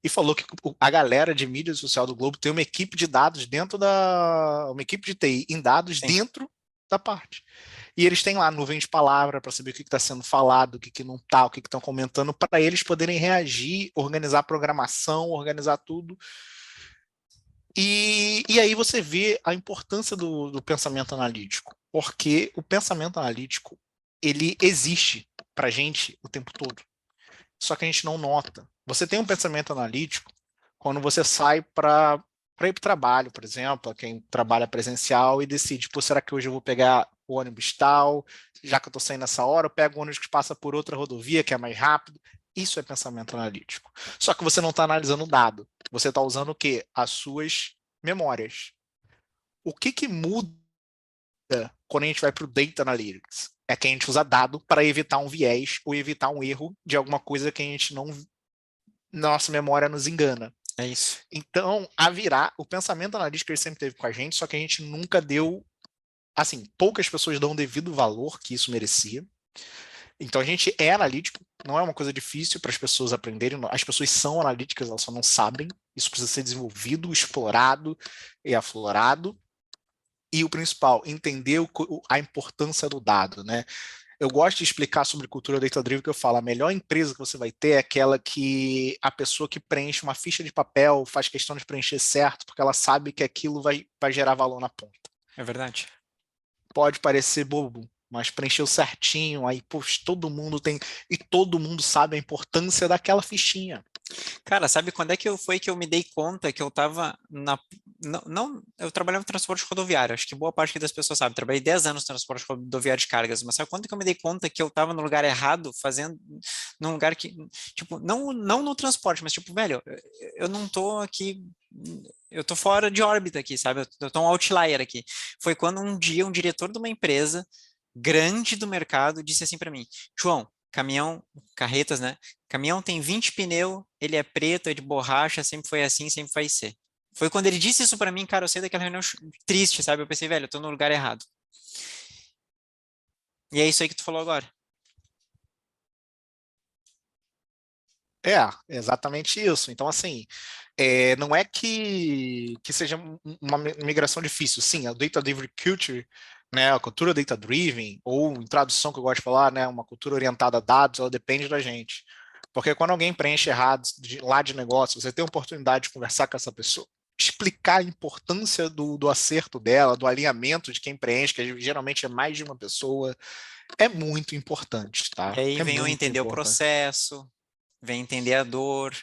e falou que a galera de mídia social do Globo tem uma equipe de dados uma equipe de TI em dados Sim. dentro da parte. E eles têm lá nuvem de palavra para saber o que está sendo falado, o que não está, o que estão comentando, para eles poderem reagir, organizar a programação, organizar tudo. E aí você vê a importância do pensamento analítico, porque o pensamento analítico, ele existe para a gente o tempo todo, só que a gente não nota. Você tem um pensamento analítico quando você sai para ir para o trabalho, por exemplo, quem trabalha presencial e decide, pô, será que hoje eu vou pegar o ônibus tal, já que eu estou saindo nessa hora, eu pego o ônibus que passa por outra rodovia, que é mais rápido. Isso é pensamento analítico. Só que você não está analisando o dado. Você está usando o quê? As suas memórias. O que muda quando a gente vai para o Data Analytics? É que a gente usa dado para evitar um viés ou evitar um erro de alguma coisa que a gente não... Nossa memória nos engana. É isso. Então, o pensamento analítico ele sempre teve com a gente, só que a gente nunca deu... Assim, poucas pessoas dão o devido valor que isso merecia. Então, a gente é analítico, não é uma coisa difícil para as pessoas aprenderem. As pessoas são analíticas, elas só não sabem. Isso precisa ser desenvolvido, explorado e aflorado. E o principal, entender a importância do dado, né? Eu gosto de explicar sobre cultura data-driven, que eu falo, a melhor empresa que você vai ter é aquela que a pessoa que preenche uma ficha de papel faz questão de preencher certo, porque ela sabe que aquilo vai gerar valor na ponta. É verdade. Pode parecer bobo, mas preencheu certinho, aí poxa, todo mundo tem, e todo mundo sabe a importância daquela fichinha. Cara, sabe quando é que foi que eu me dei conta que eu estava eu trabalhava no transporte rodoviário, acho que boa parte das pessoas sabe, trabalhei 10 anos no transporte rodoviário de cargas, mas sabe quando que eu me dei conta que eu estava no lugar errado, fazendo num lugar que, tipo, não no transporte, mas tipo, velho, eu não tô aqui, eu tô fora de órbita aqui, sabe, eu tô um outlier aqui. Foi quando um dia um diretor de uma empresa grande do mercado disse assim para mim, João, caminhão, carretas, né? Caminhão tem 20 pneus, ele é preto, é de borracha, sempre foi assim, sempre vai ser. Foi quando ele disse isso pra mim, cara, eu saí daquela reunião triste, sabe? Eu pensei, velho, eu tô no lugar errado. E é isso aí que tu falou agora. É, exatamente isso. Então, assim, não é que seja uma migração difícil. Sim, a data-driven culture, né, a cultura data-driven, ou em tradução que eu gosto de falar, né, uma cultura orientada a dados, ela depende da gente. Porque quando alguém preenche errado lá de negócio, você tem a oportunidade de conversar com essa pessoa, explicar a importância do acerto dela, do alinhamento de quem preenche, que geralmente é mais de uma pessoa, é muito importante, E tá? aí É vem eu muito entender o importante. processo, vem entender a dor,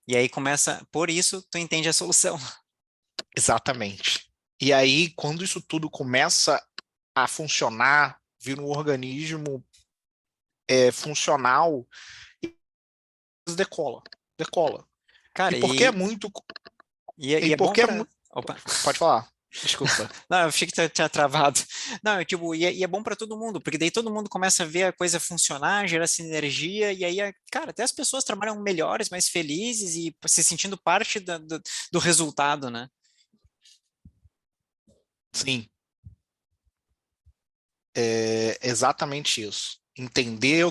e aí começa, por isso tu entende a solução. Exatamente. E aí, quando isso tudo começa a funcionar, vira um organismo funcional, decola, decola. Cara, E porque é muito, e e é bom porque é pra. muito, Opa. pode falar, desculpa. Não, eu achei que tinha travado. Não, tipo, e é bom para todo mundo, porque daí todo mundo começa a ver a coisa funcionar, gerar sinergia, e aí, cara, até as pessoas trabalham melhores, mais felizes e se sentindo parte do resultado, né? Sim, é exatamente isso. Entender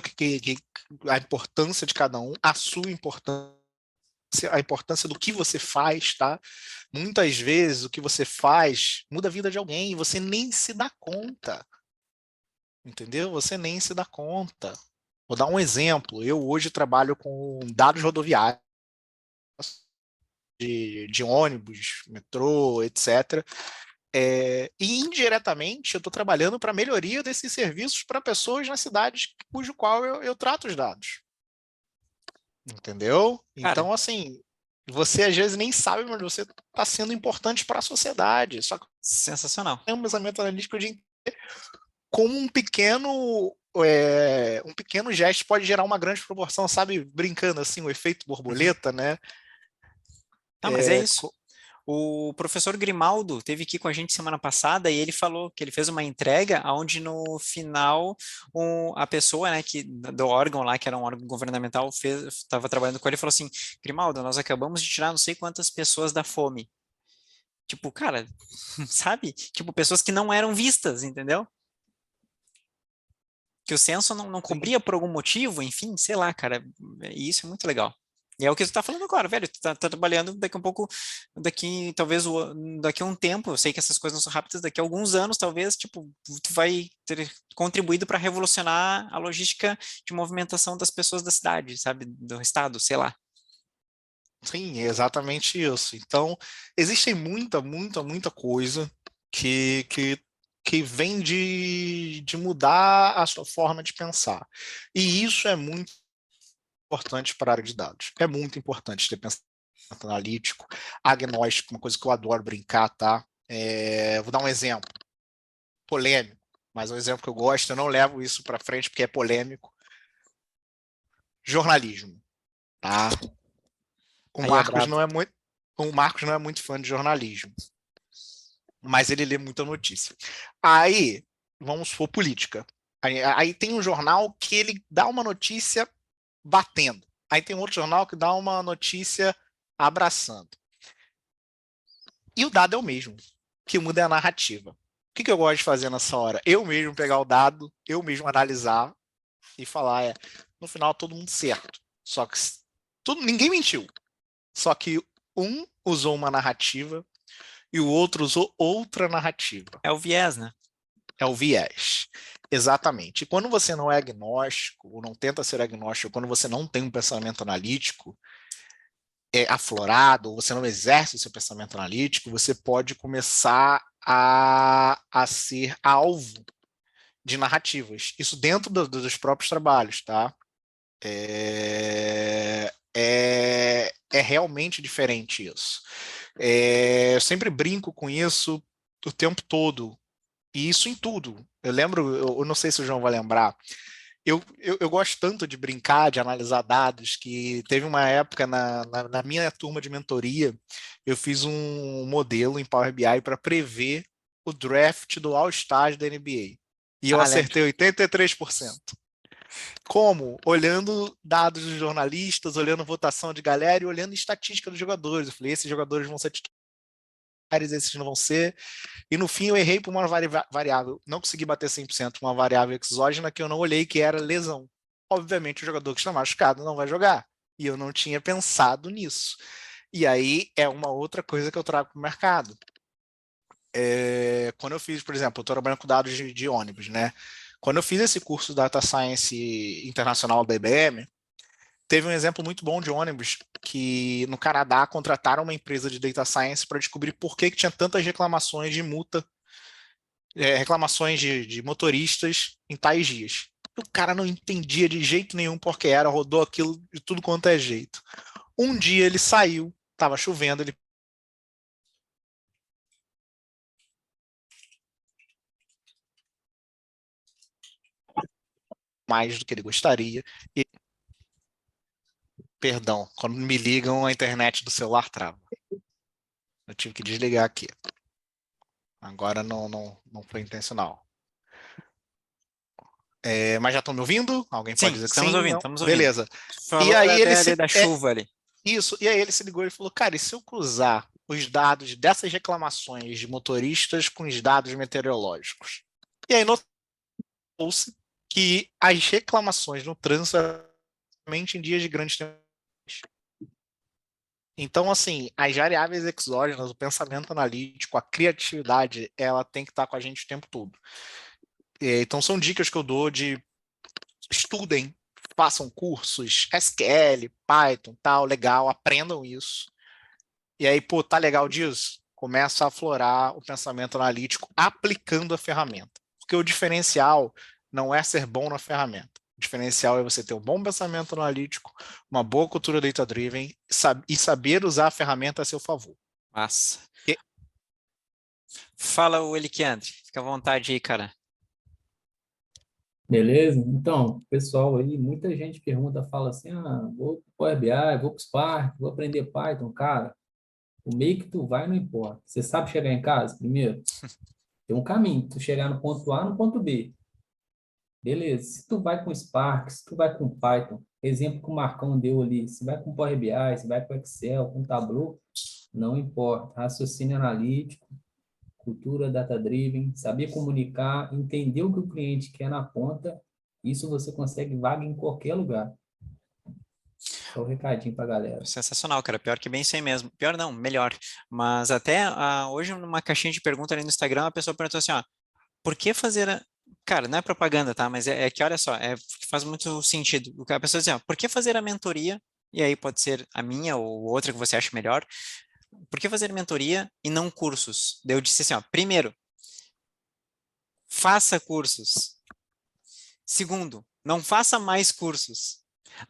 a importância de cada um, a sua importância, a importância do que você faz, tá? Muitas vezes o que você faz muda a vida de alguém e você nem se dá conta. Entendeu? Você nem se dá conta. Vou dar um exemplo. Eu hoje trabalho com dados rodoviários, de ônibus, metrô, etc. E indiretamente eu estou trabalhando para a melhoria desses serviços para pessoas nas cidades cujo qual eu trato os dados. Entendeu? Cara, Então, assim, você às vezes nem sabe, mas você está sendo importante para a sociedade. Só que sensacional. tem um pensamento analítico de como um pequeno gesto pode gerar uma grande proporção, sabe? Brincando assim, o efeito Uhum. borboleta, né? Não, mas é isso. O professor Grimaldo teve aqui com a gente semana passada e ele falou que ele fez uma entrega onde no final a pessoa, né, do órgão lá, que era um órgão governamental, estava trabalhando com ele e falou assim, Grimaldo, nós acabamos de tirar não sei quantas pessoas da fome. Tipo, cara, sabe? Tipo, pessoas que não eram vistas, entendeu? Que o censo não Sim. cobria por algum motivo, enfim, sei lá, cara. E isso é muito legal. E é o que tu tá falando agora, velho. Tu tá trabalhando daqui um pouco, talvez, daqui a um tempo, eu sei que essas coisas não são rápidas, daqui a alguns anos, talvez, tipo, tu vai ter contribuído para revolucionar a logística de movimentação das pessoas da cidade, sabe? Do estado, sei lá. Sim, é exatamente isso. Então, existem muita coisa que, que, que vem de mudar a sua forma de pensar. E isso é muito importante para a área de dados. É muito importante ter pensamento analítico, agnóstico, uma coisa que eu adoro brincar, tá? Vou dar um exemplo, polêmico, mas é um exemplo que eu gosto, eu não levo isso para frente porque é polêmico. Jornalismo, tá? O Aí é Marcos brabo. não é muito, o Marcos não é muito fã de jornalismo, mas ele lê muita notícia. Aí, vamos supor política. Aí tem um jornal que ele dá uma notícia batendo. Aí tem outro jornal que dá uma notícia abraçando. E o dado é o mesmo. O que muda é a narrativa. O que eu gosto de fazer nessa hora? Eu mesmo pegar o dado, eu mesmo analisar e falar, no final todo mundo certo. Só que ninguém mentiu. Só que um usou uma narrativa e o outro usou outra narrativa. É o viés, né? É o viés. Exatamente. E quando você não é agnóstico, ou não tenta ser agnóstico, quando você não tem um pensamento analítico aflorado, ou você não exerce o seu pensamento analítico, você pode começar a ser alvo de narrativas. Isso dentro dos próprios trabalhos, tá? É realmente diferente isso. Eu sempre brinco com isso o tempo todo, e isso em tudo. Eu lembro, eu não sei se o João vai lembrar, eu gosto tanto de brincar, de analisar dados, que teve uma época na minha turma de mentoria, eu fiz um modelo em Power BI para prever o draft do All-Stars da NBA. E eu Ah, lembro. acertei 83%. Como? Olhando dados dos jornalistas, olhando votação de galera e olhando estatística dos jogadores. Eu falei, esses jogadores vão ser titulares, esses não vão ser. E no fim eu errei por uma variável, não consegui bater 100%, uma variável exógena que eu não olhei, que era lesão. Obviamente o jogador que está machucado não vai jogar. E eu não tinha pensado nisso. E aí é uma outra coisa que eu trago para o mercado. Quando eu fiz, por exemplo, eu estou trabalhando com dados de ônibus, né? Quando eu fiz esse curso Data Science Internacional da IBM, teve um exemplo muito bom de ônibus que no Canadá contrataram uma empresa de Data Science para descobrir por que tinha tantas reclamações de multa, reclamações de motoristas em tais dias. O cara não entendia de jeito nenhum porque era, rodou aquilo de tudo quanto é jeito. Um dia ele saiu, estava chovendo, ele mais do que ele gostaria. E, perdão, quando me ligam, a internet do celular trava. Eu tive que desligar aqui. Agora não foi intencional. Mas já estão me ouvindo? Alguém pode Sim, dizer que estamos sim? ouvindo, Não? estamos ouvindo. Beleza. E Falou, era aí ele até se. ali da chuva ali. Isso. E aí ele se ligou e falou: cara, e se eu cruzar os dados dessas reclamações de motoristas com os dados meteorológicos? E aí notou-se que as reclamações no trânsito eram somente em dias de grandes tempestades. Então, assim, as variáveis exógenas, o pensamento analítico, a criatividade, ela tem que estar com a gente o tempo todo. Então, são dicas que eu dou de estudem, façam cursos, SQL, Python, tal, legal, aprendam isso. E aí, pô, tá legal disso? Começa a aflorar o pensamento analítico aplicando a ferramenta. Porque o diferencial não é ser bom na ferramenta. O diferencial é você ter um bom pensamento analítico, uma boa cultura data-driven e saber usar a ferramenta a seu favor. Massa. E- Fala, o Elikiandre. Fica à vontade aí, cara. Beleza? Então, pessoal aí, muita gente pergunta, fala assim, vou para o Power BI, vou para o Spark, vou aprender Python, cara. O meio que tu vai não importa. Você sabe chegar em casa primeiro? Tem um caminho. Tu chegar no ponto A, no ponto B. Beleza. Se tu vai com Spark, se tu vai com Python, exemplo que o Marcão deu ali, se vai com Power BI, se vai com Excel, com Tableau, não importa. Raciocínio analítico, cultura data-driven, saber comunicar, entender o que o cliente quer na ponta, isso você consegue vaga em qualquer lugar. Só um recadinho pra galera. Sensacional, cara. Pior que bem isso aí mesmo. Pior não, melhor. Mas até hoje, numa caixinha de pergunta ali no Instagram, a pessoa perguntou assim, ó, por que fazer Cara, não é propaganda, tá? Mas é que, olha só, faz muito sentido. A pessoa diz, ó, por que fazer a mentoria? E aí pode ser a minha ou outra que você acha melhor. Por que fazer mentoria e não cursos? Daí eu disse assim, ó, primeiro, faça cursos. Segundo, não faça mais cursos.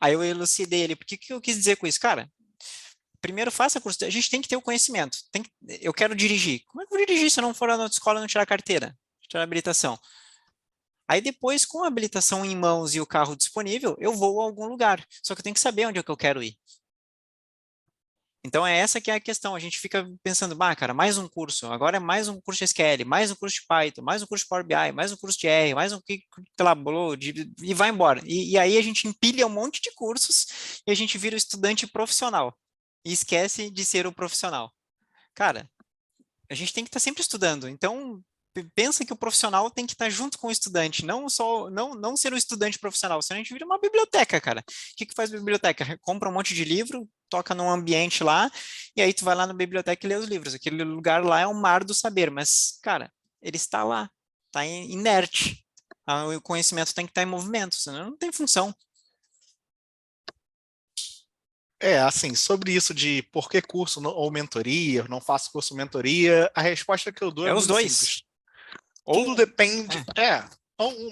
Aí eu elucidei ele, porque o que eu quis dizer com isso? Cara, primeiro faça curso, a gente tem que ter o conhecimento. Eu quero dirigir. Como é que eu vou dirigir se eu não for lá na escola e não tirar a carteira? Tirar a habilitação? Aí depois, com a habilitação em mãos e o carro disponível, eu vou a algum lugar. Só que eu tenho que saber onde é que eu quero ir. Então é essa que é a questão. A gente fica pensando, cara, mais um curso. Agora é mais um curso de SQL, mais um curso de Python, mais um curso de Power BI, mais um curso de R, mais um e vai embora. E aí a gente empilha um monte de cursos e a gente vira o estudante profissional. E esquece de ser o profissional. Cara, a gente tem que estar sempre estudando. Então, pensa que o profissional tem que estar junto com o estudante, não ser um estudante profissional, senão a gente vira uma biblioteca, cara. O que faz biblioteca? Compra um monte de livro, toca num ambiente lá, e aí tu vai lá na biblioteca e lê os livros. Aquele lugar lá é um mar do saber, mas, cara, ele está lá, está inerte. O conhecimento tem que estar em movimento, senão não tem função. Assim, sobre isso de por que curso ou mentoria, não faço curso ou mentoria, a resposta que eu dou é É os muito dois. simples. Ou, Tudo depende,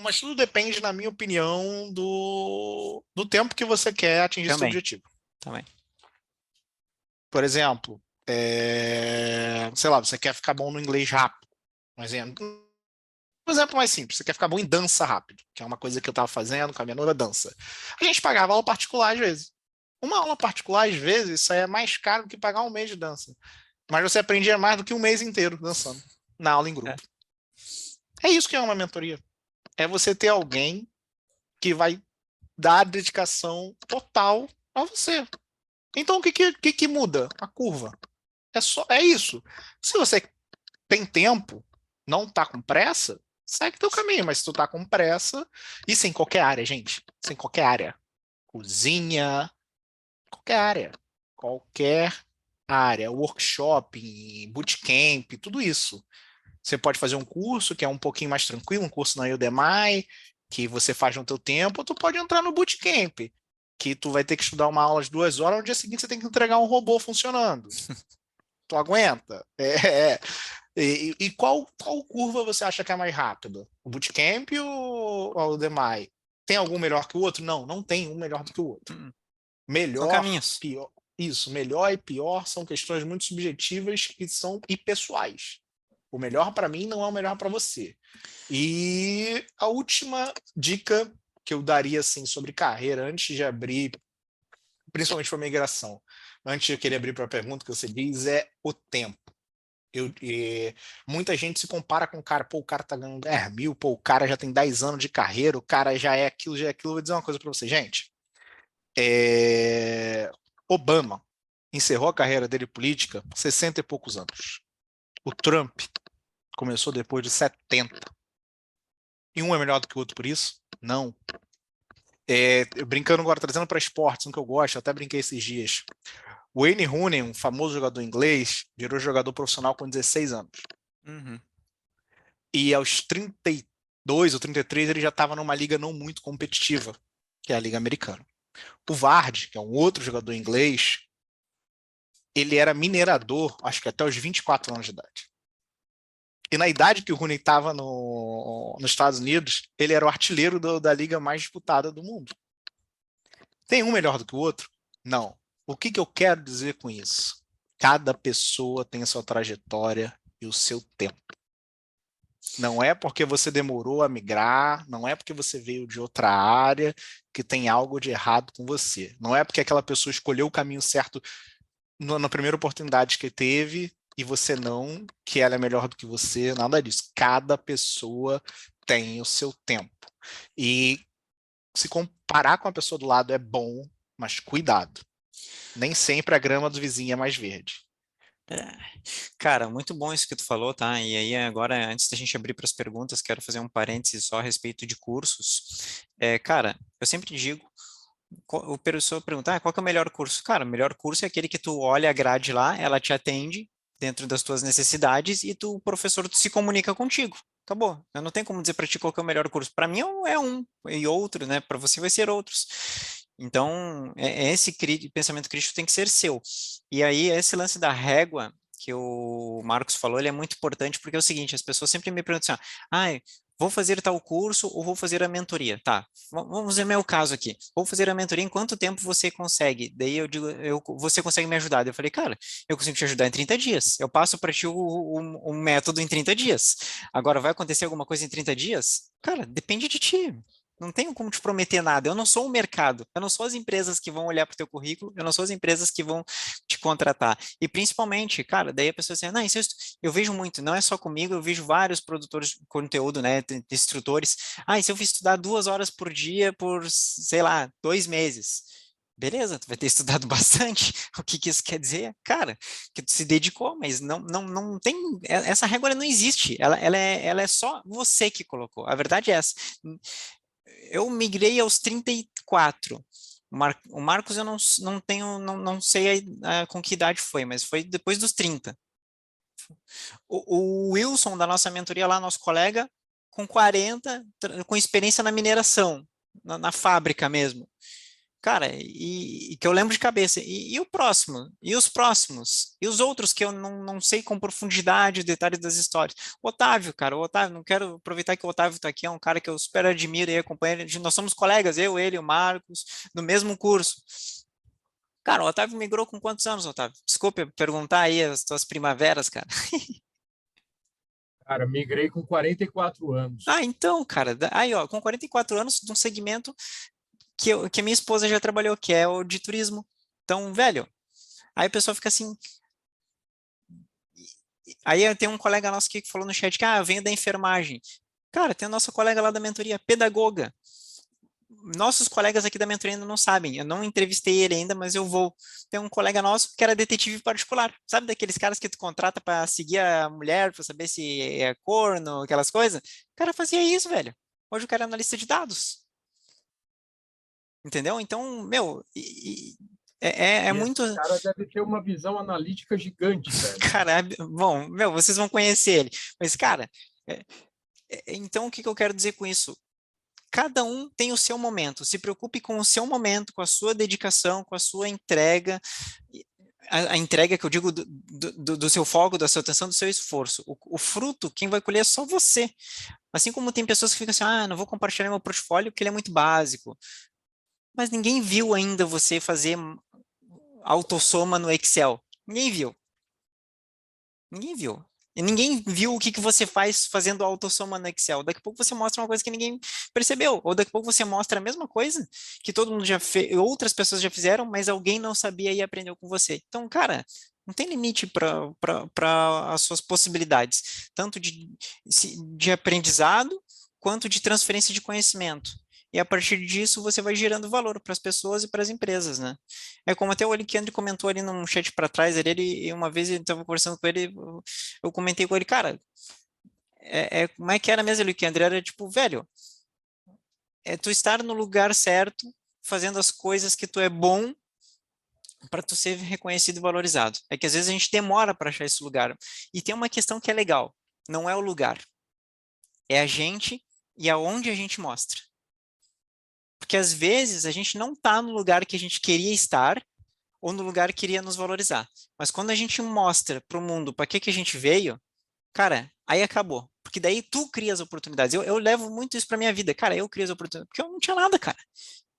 mas tudo depende, na minha opinião, do tempo que você quer atingir seu também, objetivo. também. Por exemplo, sei lá, você quer ficar bom no inglês rápido. Um exemplo mais simples, você quer ficar bom em dança rápido, que é uma coisa que eu estava fazendo com a minha noiva, dança. A gente pagava aula particular às vezes. Uma aula particular, às vezes, isso aí é mais caro do que pagar um mês de dança. Mas você aprendia mais do que um mês inteiro dançando, na aula em É. grupo. É isso que é uma mentoria. É você ter alguém que vai dar dedicação total a você. Então, o que muda? A curva. É isso. Se você tem tempo, não tá com pressa, segue teu caminho. Mas se tu tá com pressa, isso em qualquer área, gente. Isso em qualquer área. Cozinha, qualquer área. Qualquer área. Workshop, bootcamp, tudo isso. Você pode fazer um curso que é um pouquinho mais tranquilo, um curso na Udemy, que você faz no teu tempo, ou tu pode entrar no bootcamp, que tu vai ter que estudar uma aula de 2 horas, no dia seguinte você tem que entregar um robô funcionando. Tu aguenta? E qual curva você acha que é mais rápida? O bootcamp ou a Udemy? Tem algum melhor que o outro? Não, não tem um melhor do que o outro. São Melhor, caminhos. pior. Isso, melhor e pior são questões muito subjetivas e pessoais. O melhor para mim não é o melhor para você. E a última dica que eu daria assim sobre carreira antes de abrir, principalmente para migração, antes de querer abrir para a pergunta que você diz, é o tempo. Muita gente se compara com o cara, o cara tá ganhando 10 mil, o cara já tem 10 anos de carreira, o cara já é aquilo, já é aquilo. Vou dizer uma coisa para você, gente. Obama encerrou a carreira dele política com 60 e poucos anos. O Trump começou depois de 70. E um é melhor do que o outro por isso? Não. Brincando agora, trazendo para esportes, um que eu gosto, eu até brinquei esses dias. O Wayne Rooney, um famoso jogador inglês, virou jogador profissional com 16 anos. Uhum. E aos 32 ou 33 ele já estava numa liga não muito competitiva, que é a Liga Americana. O Vardy, que é um outro jogador inglês, ele era minerador, acho que até os 24 anos de idade. E na idade que o Rooney estava nos Estados Unidos, ele era o artilheiro da liga mais disputada do mundo. Tem um melhor do que o outro? Não. O que eu quero dizer com isso? Cada pessoa tem a sua trajetória e o seu tempo. Não é porque você demorou a migrar, não é porque você veio de outra área que tem algo de errado com você. Não é porque aquela pessoa escolheu o caminho certo na primeira oportunidade que teve e você não, que ela é melhor do que você, nada disso. Cada pessoa tem o seu tempo. E se comparar com a pessoa do lado é bom, mas cuidado. Nem sempre a grama do vizinho é mais verde. Cara, muito bom isso que tu falou, tá? E aí agora, antes da gente abrir para as perguntas, quero fazer um parêntese só a respeito de cursos. Cara, eu sempre digo, o pessoal pergunta, qual que é o melhor curso? Cara, o melhor curso é aquele que tu olha a grade lá, ela te atende dentro das tuas necessidades e o professor se comunica contigo. Acabou. Eu não tenho como dizer para ti qual que é o melhor curso. Para mim é um e outro, né? Para você vai ser outros. Então, esse pensamento crítico tem que ser seu. E aí, esse lance da régua que o Marcos falou, ele é muito importante porque é o seguinte, as pessoas sempre me perguntam assim, vou fazer tal curso ou vou fazer a mentoria? Tá, vamos ver meu caso aqui. Vou fazer a mentoria, em quanto tempo você consegue? Daí eu digo, você consegue me ajudar? Daí eu falei, cara, eu consigo te ajudar em 30 dias. Eu passo para ti o método em 30 dias. Agora, vai acontecer alguma coisa em 30 dias? Cara, depende de ti. Não tenho como te prometer nada. Eu não sou o mercado. Eu não sou as empresas que vão olhar para o teu currículo. Eu não sou as empresas que vão te contratar. E principalmente, cara, daí a pessoa diz, não, isso eu vejo muito, não é só comigo, eu vejo vários produtores de conteúdo, né, instrutores. E se eu estudar 2 horas por dia por, sei lá, 2 meses? Beleza, tu vai ter estudado bastante. O que que isso quer dizer? Cara, que tu se dedicou, mas não tem. Essa regra não existe. Ela é só você que colocou. A verdade é essa. Eu migrei aos 34. O Marcos eu não tenho, não sei com que idade foi, mas foi depois dos 30. O Wilson, da nossa mentoria lá, nosso colega, com 40, com experiência na mineração, na fábrica mesmo. Cara, e que eu lembro de cabeça. E o próximo? E os próximos? E os outros que eu não sei com profundidade os detalhes das histórias? O Otávio, cara, o Otávio, não quero aproveitar que o Otávio está aqui, é um cara que eu super admiro e acompanho. Nós somos colegas, eu, ele, o Marcos, no mesmo curso. Cara, o Otávio migrou com quantos anos, Otávio? Desculpe perguntar aí as tuas primaveras, cara. Cara, migrei com 44 anos. Então, cara, aí, ó, com 44 anos, de um segmento que a minha esposa já trabalhou, que é o de turismo. Então, velho, aí a pessoa fica assim. Aí tem um colega nosso aqui que falou no chat que, eu venho da enfermagem. Cara, tem a nossa colega lá da mentoria, pedagoga. Nossos colegas aqui da mentoria ainda não sabem. Eu não entrevistei ele ainda, mas eu vou. Tem um colega nosso que era detetive particular. Sabe daqueles caras que tu contrata para seguir a mulher, para saber se é corno, aquelas coisas? O cara fazia isso, velho. Hoje o cara é analista de dados. Entendeu? Então, meu, é E esse muito. cara deve ter uma visão analítica gigante, velho. Cara, bom, meu, vocês vão conhecer ele. Mas, cara, é- então o que que eu quero dizer com isso? Cada um tem o seu momento. Se preocupe com o seu momento, com a sua dedicação, com a sua entrega. A entrega que eu digo do seu foco, da sua atenção, do seu esforço. O fruto, quem vai colher é só você. Assim como tem pessoas que ficam assim, não vou compartilhar meu portfólio porque ele é muito básico. Mas ninguém viu ainda você fazer autossoma no Excel. Ninguém viu. Ninguém viu. E ninguém viu o que que você faz fazendo autossoma no Excel. Daqui a pouco você mostra uma coisa que ninguém percebeu. Ou daqui a pouco você mostra a mesma coisa que todo mundo já fez, outras pessoas já fizeram, mas alguém não sabia e aprendeu com você. Então, cara, não tem limite para as suas possibilidades, tanto de aprendizado quanto de transferência de conhecimento. E a partir disso você vai gerando valor para as pessoas e para as empresas, né? É como até o Alexandre comentou ali num chat para trás, e uma vez eu estava conversando com ele, eu comentei com ele, cara, como é que era mesmo, Alexandre? Era tipo, velho, é tu estar no lugar certo, fazendo as coisas que tu é bom para tu ser reconhecido e valorizado. É que às vezes a gente demora para achar esse lugar. E tem uma questão que é legal, não é o lugar, é a gente e aonde a gente mostra. Porque às vezes a gente não está no lugar que a gente queria estar, ou no lugar que iria nos valorizar. Mas quando a gente mostra para o mundo para que a gente veio, cara, aí acabou. Porque daí tu cria as oportunidades. Eu levo muito isso para minha vida. Cara, eu crio as oportunidades. Porque eu não tinha nada, cara.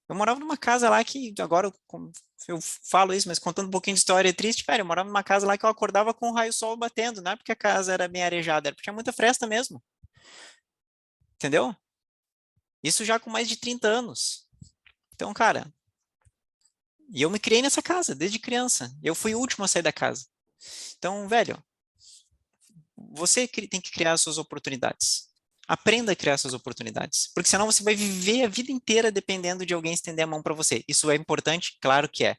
Eu morava numa casa lá que, agora eu falo isso, mas contando um pouquinho de história triste, cara, eu morava numa casa lá que eu acordava com o raio-sol batendo. Não é porque a casa era bem arejada, era porque tinha muita fresta mesmo. Entendeu? Isso já com mais de 30 anos. Então, cara, E eu me criei nessa casa, desde criança. Eu fui o último a sair da casa. Então, velho, você tem que criar as suas oportunidades. Aprenda a criar suas oportunidades, porque senão você vai viver a vida inteira dependendo de alguém estender a mão para você. Isso é importante? Claro que é.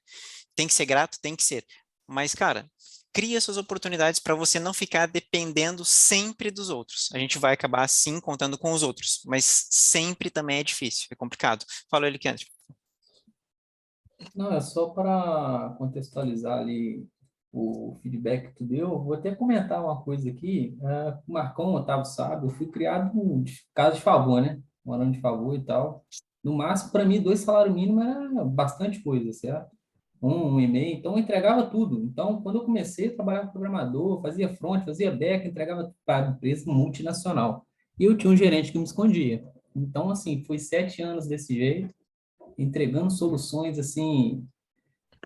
Tem que ser grato? Tem que ser. Mas, cara, cria suas oportunidades para você não ficar dependendo sempre dos outros. A gente vai acabar, sim, contando com os outros, mas sempre também é difícil, é complicado. Fala, Elikandro. Não, é só para contextualizar ali o feedback que tu deu. Vou até comentar uma coisa aqui. O Marcão, o Otávio sabe, eu fui criado de casa de favor, né? Morando de favor e tal. No máximo, para mim, 2 salários mínimos era bastante coisa, certo? Um e meio. Então, eu entregava tudo. Então, quando eu comecei, eu trabalhava como programador, fazia front, fazia back, entregava para empresa multinacional. E eu tinha um gerente que me escondia. Então, assim, foi 7 anos desse jeito, entregando soluções assim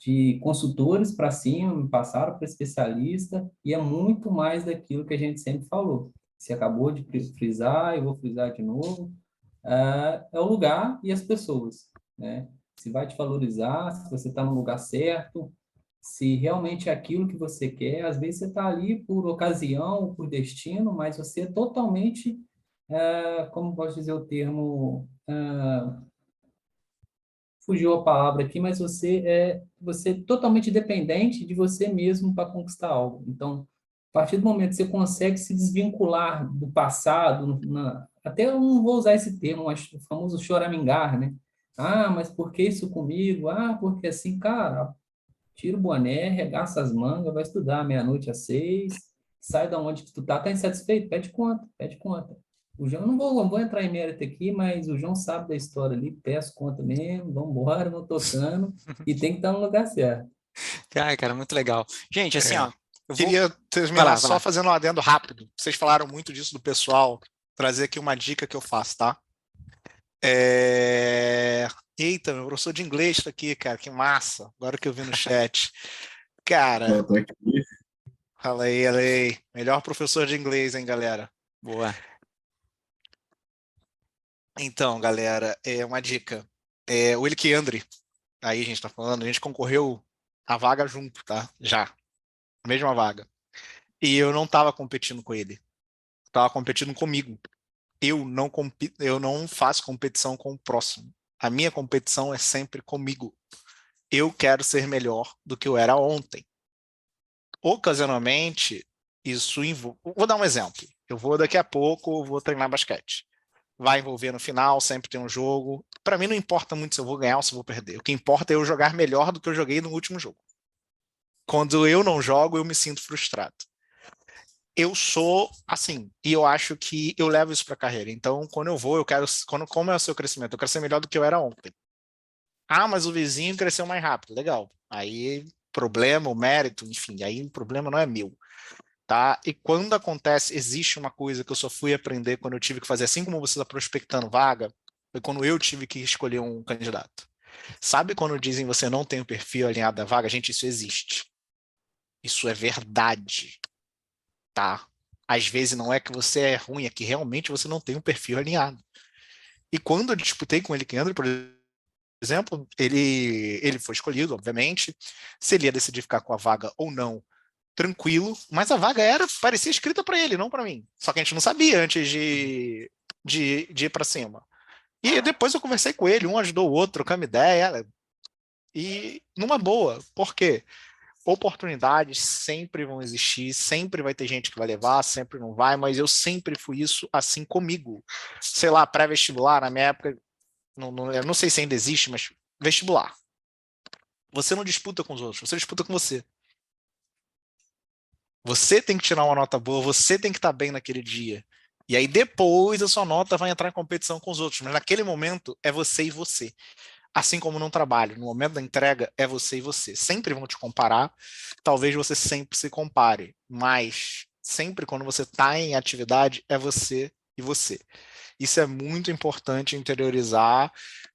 de consultores para cima, me passaram para especialista, e é muito mais daquilo que a gente sempre falou. Você acabou de frisar, eu vou frisar de novo, é o lugar e as pessoas, né? Se vai te valorizar, se você está no lugar certo, se realmente é aquilo que você quer. Às vezes você está ali por ocasião, por destino, mas você é totalmente, como posso dizer o termo, fugiu a palavra aqui, mas você é totalmente dependente de você mesmo para conquistar algo. Então, a partir do momento que você consegue se desvincular do passado, até eu não vou usar esse termo, mas o famoso choramingar, né? Ah, mas por que isso comigo? Ah, porque assim, cara, tira o boné, regaça as mangas, vai estudar meia-noite às 6, sai da onde que tu tá insatisfeito, pede conta, pede conta. O João, não vou entrar em mérito aqui, mas o João sabe da história ali, peço conta mesmo, vamos embora, vamos tocando, e tem que estar no lugar certo. Cara, muito legal. Gente, assim, É. ó, eu vou. Queria Vai terminar lá, vai só lá. fazendo um adendo rápido. Vocês falaram muito disso do pessoal. Trazer aqui uma dica que eu faço, tá? É... Eita, meu professor de inglês tá aqui, cara. Que massa. Agora que eu vi no chat. Cara, Tô aqui. fala aí. Melhor professor de inglês, hein, galera? Boa. Então, galera, uma dica. O Elkeandre, aí a gente tá falando, a gente concorreu a vaga junto, tá? Já. Mesma vaga. E eu não tava competindo com ele. Tava competindo comigo. Eu não faço competição com o próximo. A minha competição é sempre comigo. Eu quero ser melhor do que eu era ontem. Ocasionalmente, isso envolve. Vou dar um exemplo. Eu vou daqui a pouco, vou treinar basquete. Vai envolver no final, sempre tem um jogo. Para mim não importa muito se eu vou ganhar ou se eu vou perder. O que importa é eu jogar melhor do que eu joguei no último jogo. Quando eu não jogo, eu me sinto frustrado. Eu sou assim, e eu acho que eu levo isso para a carreira. Então, quando eu vou, eu quero, como é o seu crescimento? Eu quero ser melhor do que eu era ontem. Ah, mas o vizinho cresceu mais rápido. Legal. Aí, problema, o mérito, enfim, aí o problema não é meu, tá? E quando acontece, existe uma coisa que eu só fui aprender quando eu tive que fazer, assim como você está prospectando vaga, foi quando eu tive que escolher um candidato. Sabe quando dizem você não tem o perfil alinhado à vaga? Gente, isso existe. Isso é verdade, tá? Às vezes não é que você é ruim, é que realmente você não tem um perfil alinhado. E quando eu disputei com ele, Kendrick, por exemplo, ele foi escolhido, obviamente. Se ele ia decidir ficar com a vaga ou não, tranquilo. Mas a vaga parecia escrita para ele, não para mim. Só que a gente não sabia antes de ir para cima. E depois eu conversei com ele, um ajudou o outro, trocando ideia. E numa boa. Por quê? Oportunidades sempre vão existir, sempre vai ter gente que vai levar, sempre não vai, mas eu sempre fui isso assim comigo. Sei lá, pré-vestibular, na minha época, eu não sei se ainda existe, mas vestibular. Você não disputa com os outros, você disputa com você. Você tem que tirar uma nota boa, você tem que estar bem naquele dia. E aí depois a sua nota vai entrar em competição com os outros, mas naquele momento é você e você. Assim como no trabalho, no momento da entrega é você e você. Sempre vão te comparar, talvez você sempre se compare, mas sempre quando você está em atividade é você e você. Isso é muito importante interiorizar,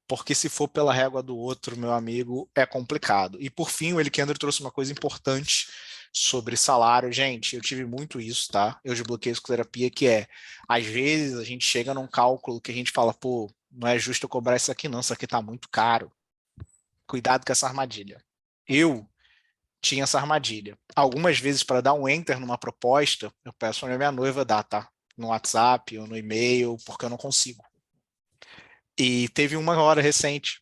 porque se for pela régua do outro, meu amigo, é complicado. E por fim, o Elikandro trouxe uma coisa importante sobre salário. Gente, eu tive muito isso, tá? Eu desbloqueei psicoterapia, que às vezes a gente chega num cálculo que a gente fala, pô, não é justo eu cobrar isso aqui não, isso aqui tá muito caro. cuidado com essa armadilha. Eu tinha essa armadilha. Algumas vezes, para dar um enter numa proposta, eu peço para minha noiva dar, tá? No WhatsApp ou no e-mail, porque eu não consigo. E teve uma hora recente,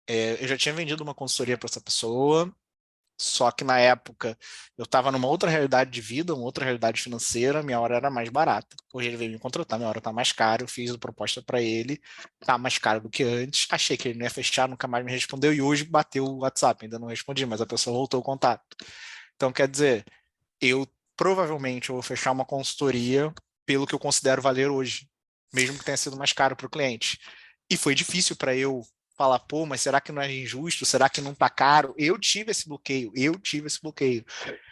eu já tinha vendido uma consultoria para essa pessoa, só que na época eu estava numa outra realidade de vida, uma outra realidade financeira, minha hora era mais barata. Hoje ele veio me contratar, minha hora está mais cara, eu fiz a proposta para ele, tá mais caro do que antes, achei que ele não ia fechar, nunca mais me respondeu e hoje bateu o WhatsApp, ainda não respondi, mas a pessoa voltou o contato. Então quer dizer, eu provavelmente vou fechar uma consultoria pelo que eu considero valer hoje, mesmo que tenha sido mais caro para o cliente. E foi difícil para eu falar, pô, mas será que não é injusto? Será que não tá caro? Eu tive esse bloqueio.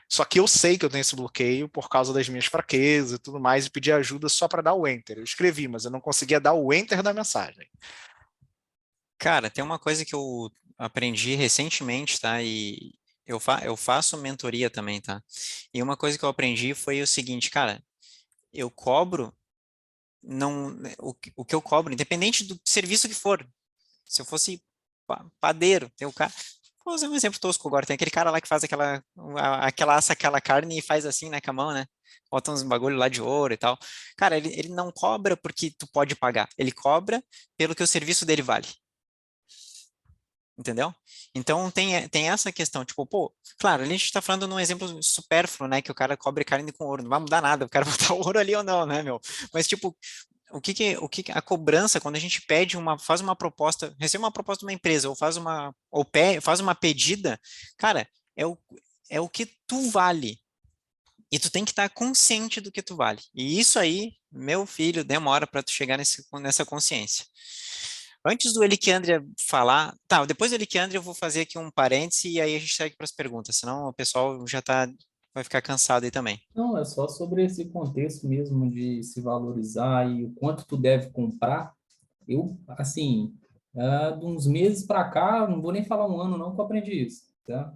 Só que eu sei que eu tenho esse bloqueio por causa das minhas fraquezas e tudo mais, e pedi ajuda só para dar o enter. Eu escrevi, mas eu não conseguia dar o enter da mensagem. Cara, tem uma coisa que eu aprendi recentemente, tá? E eu faço mentoria também, tá? E uma coisa que eu aprendi foi o seguinte, cara, eu cobro, não, o que eu cobro, independente do serviço que for, se eu fosse padeiro, tem o cara. Vou usar um exemplo tosco agora. Tem aquele cara lá que faz assa aquela carne e faz assim, né, com a mão, né? Bota uns bagulho lá de ouro e tal. Cara, ele não cobra porque tu pode pagar. Ele cobra pelo que o serviço dele vale. Entendeu? Então tem essa questão, tipo, pô, claro, a gente tá falando num exemplo supérfluo, né? Que o cara cobre carne com ouro. Não vai mudar nada, o cara botar ouro ali ou não, né, meu? Mas, tipo, a cobrança, quando a gente faz uma proposta, recebe uma proposta de uma empresa, faz uma pedida, cara, é o, é o que tu vale. E tu tem que estar consciente do que tu vale. E isso aí, meu filho, demora para tu chegar nessa consciência. Antes do Eliquandria falar, tá, depois do Eliquandria eu vou fazer aqui um parêntese e aí a gente segue para as perguntas, senão o pessoal vai ficar cansado aí também. Não, é só sobre esse contexto mesmo de se valorizar e o quanto tu deve comprar. Eu, assim, de uns meses para cá, não vou nem falar um ano não que eu aprendi isso, tá?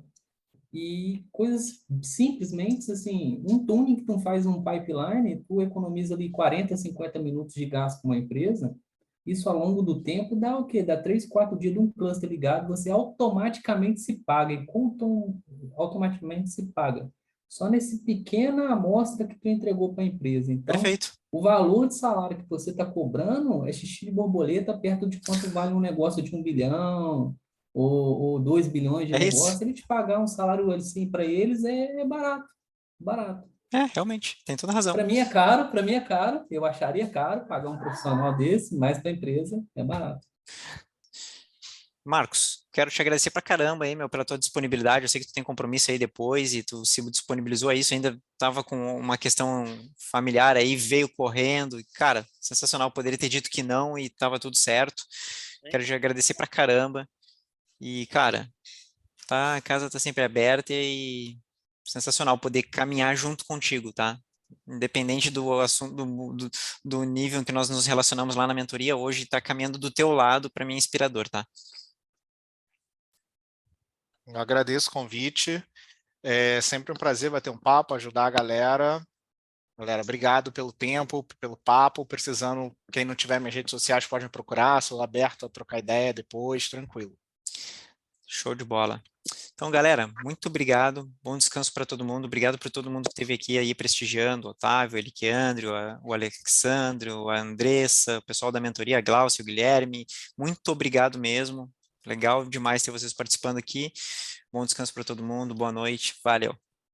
E coisas simplesmente, assim, um tuning que tu faz um pipeline, tu economiza ali 40, 50 minutos de gasto com uma empresa, isso ao longo do tempo dá o quê? Dá 3, 4 dias de um cluster ligado, você automaticamente se paga, e automaticamente se paga. Só nesse pequena amostra que tu entregou para a empresa. Então, Perfeito. o valor de salário que você está cobrando é xixi de borboleta perto de quanto vale um negócio de 1 bilhão, ou 2 bilhões de É isso. negócio, ele te pagar um salário assim para eles é barato, barato. É, realmente, tem toda razão. Para mim é caro, eu acharia caro pagar um profissional desse, mas para a empresa é barato. Marcos, quero te agradecer pra caramba aí, meu, pela tua disponibilidade. Eu sei que tu tem compromisso aí depois e tu se disponibilizou a isso. Ainda estava com uma questão familiar aí, veio correndo. Cara, sensacional. Poderia ter dito que não e estava tudo certo. Quero te agradecer pra caramba. E, cara, a casa tá sempre aberta e sensacional poder caminhar junto contigo, tá? Independente do assunto, do nível em que nós nos relacionamos lá na mentoria, hoje tá caminhando do teu lado, para mim é inspirador, tá? Eu agradeço o convite. É sempre um prazer bater um papo, ajudar a galera. Galera, obrigado pelo tempo, pelo papo. Precisando, quem não tiver minhas redes sociais pode me procurar. Sou aberto a trocar ideia depois, tranquilo. Show de bola. Então, galera, muito obrigado. Bom descanso para todo mundo. Obrigado por todo mundo que esteve aqui aí prestigiando, o Otávio, o Eliquandro, o Alexandro, a Andressa, o pessoal da mentoria, a Glaucio, o Guilherme. Muito obrigado mesmo. Legal demais ter vocês participando aqui. Bom descanso para todo mundo. Boa noite. Valeu.